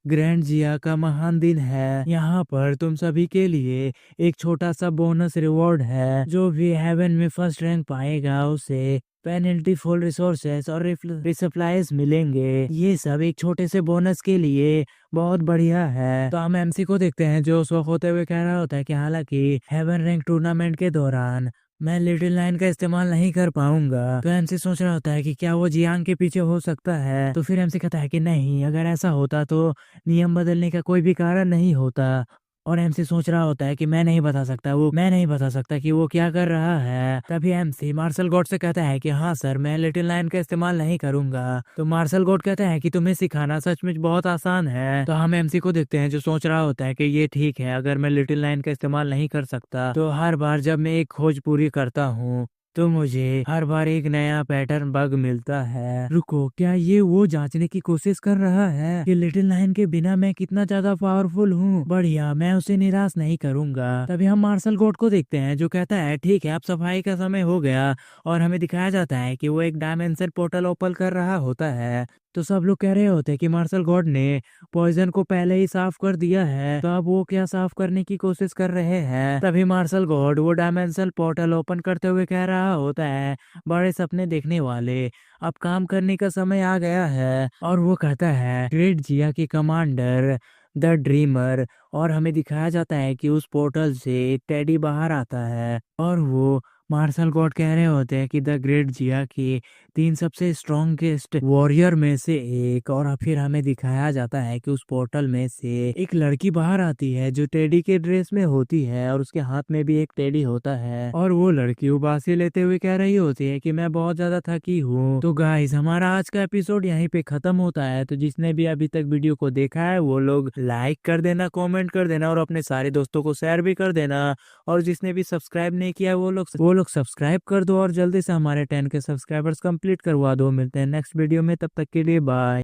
ग्रैंड जिया का महान दिन है। यहाँ पर तुम सभी के लिए एक छोटा सा बोनस रिवॉर्ड है। जो भी हेवन में फर्स्ट रैंक पाएगा उसे पेनल्टी फुल रिसोर्सेस और रिसप्लाईज मिलेंगे। ये सब एक छोटे से बोनस के लिए बहुत बढ़िया है। तो हम एमसी को देखते हैं जो उस वक्त होते हुए कह रहा होता है कि हालांकि हेवन रैंक टूर्नामेंट के दौरान मैं लिटिल नाइन का इस्तेमाल नहीं कर पाऊंगा। तो एमसी सोच रहा होता है कि क्या वो जियांग के पीछे हो सकता है। तो फिर एमसी कहता है कि नहीं, अगर ऐसा होता तो नियम बदलने का कोई भी कारण नहीं होता। और एमसी सोच रहा होता है कि मैं नहीं बता सकता कि वो क्या कर रहा है। तभी एमसी मार्शल गॉड से कहता है कि हाँ सर, मैं लिटिल नाइन का इस्तेमाल नहीं करूंगा। तो मार्शल गॉड कहता है कि तुम्हें सिखाना सचमुच बहुत आसान है। तो हम एमसी को देखते हैं जो सोच रहा होता है कि ये ठीक है, अगर मैं लिटिल नाइन का इस्तेमाल नहीं कर सकता तो हर बार जब मैं एक खोज पूरी करता हूँ तो मुझे हर बार एक नया पैटर्न बग मिलता है। रुको, क्या ये वो जांचने की कोशिश कर रहा है कि लिटिल नाइन के बिना मैं कितना ज्यादा पावरफुल हूँ? बढ़िया, मैं उसे निराश नहीं करूंगा। तभी हम मार्शल गॉड को देखते हैं जो कहता है ठीक है, अब सफाई का समय हो गया। और हमें दिखाया जाता है कि वो एक डायमेंशन पोर्टल ओपन कर रहा होता है। तो सब लोग कह रहे होते हैं कि मार्शल गॉड ने पॉइजन को पहले ही साफ कर दिया है, तो अब वो क्या साफ करने की कोशिश कर रहे हैं। तभी मार्शल गॉड वो डायमेंशनल पोर्टल ओपन करते हुए कह रहा होता है, बड़े सपने देखने वाले, अब काम करने का समय आ गया है। और वो कहता है ग्रेट जिया की कमांडर द ड्रीमर। और हमें दिखाया जाता है कि उस पोर्टल से टेडी बाहर आता है और वो मार्शल गॉड कह रहे होते हैं कि द ग्रेट जिया की 3 सबसे स्ट्रॉन्गेस्ट वॉरियर में से एक। और फिर हमें दिखाया जाता है कि उस पोर्टल में से एक लड़की बाहर आती है जो टेडी के ड्रेस में होती है और उसके हाथ में भी एक टेडी होता है। और वो लड़की उबासी लेते हुए कह रही होती है कि मैं बहुत ज्यादा थकी हूँ। तो गाइस, हमारा आज का एपिसोड यहीं पे खत्म होता है। तो जिसने भी अभी तक वीडियो को देखा है वो लोग लाइक कर देना, कमेंट कर देना और अपने सारे दोस्तों को शेयर भी कर देना। और जिसने भी सब्सक्राइब नहीं किया वो लोग सब्सक्राइब कर दो और जल्दी से हमारे 10 के सब्सक्राइबर्स कंप्लीट करवा दो। मिलते हैं नेक्स्ट वीडियो में, तब तक के लिए बाय।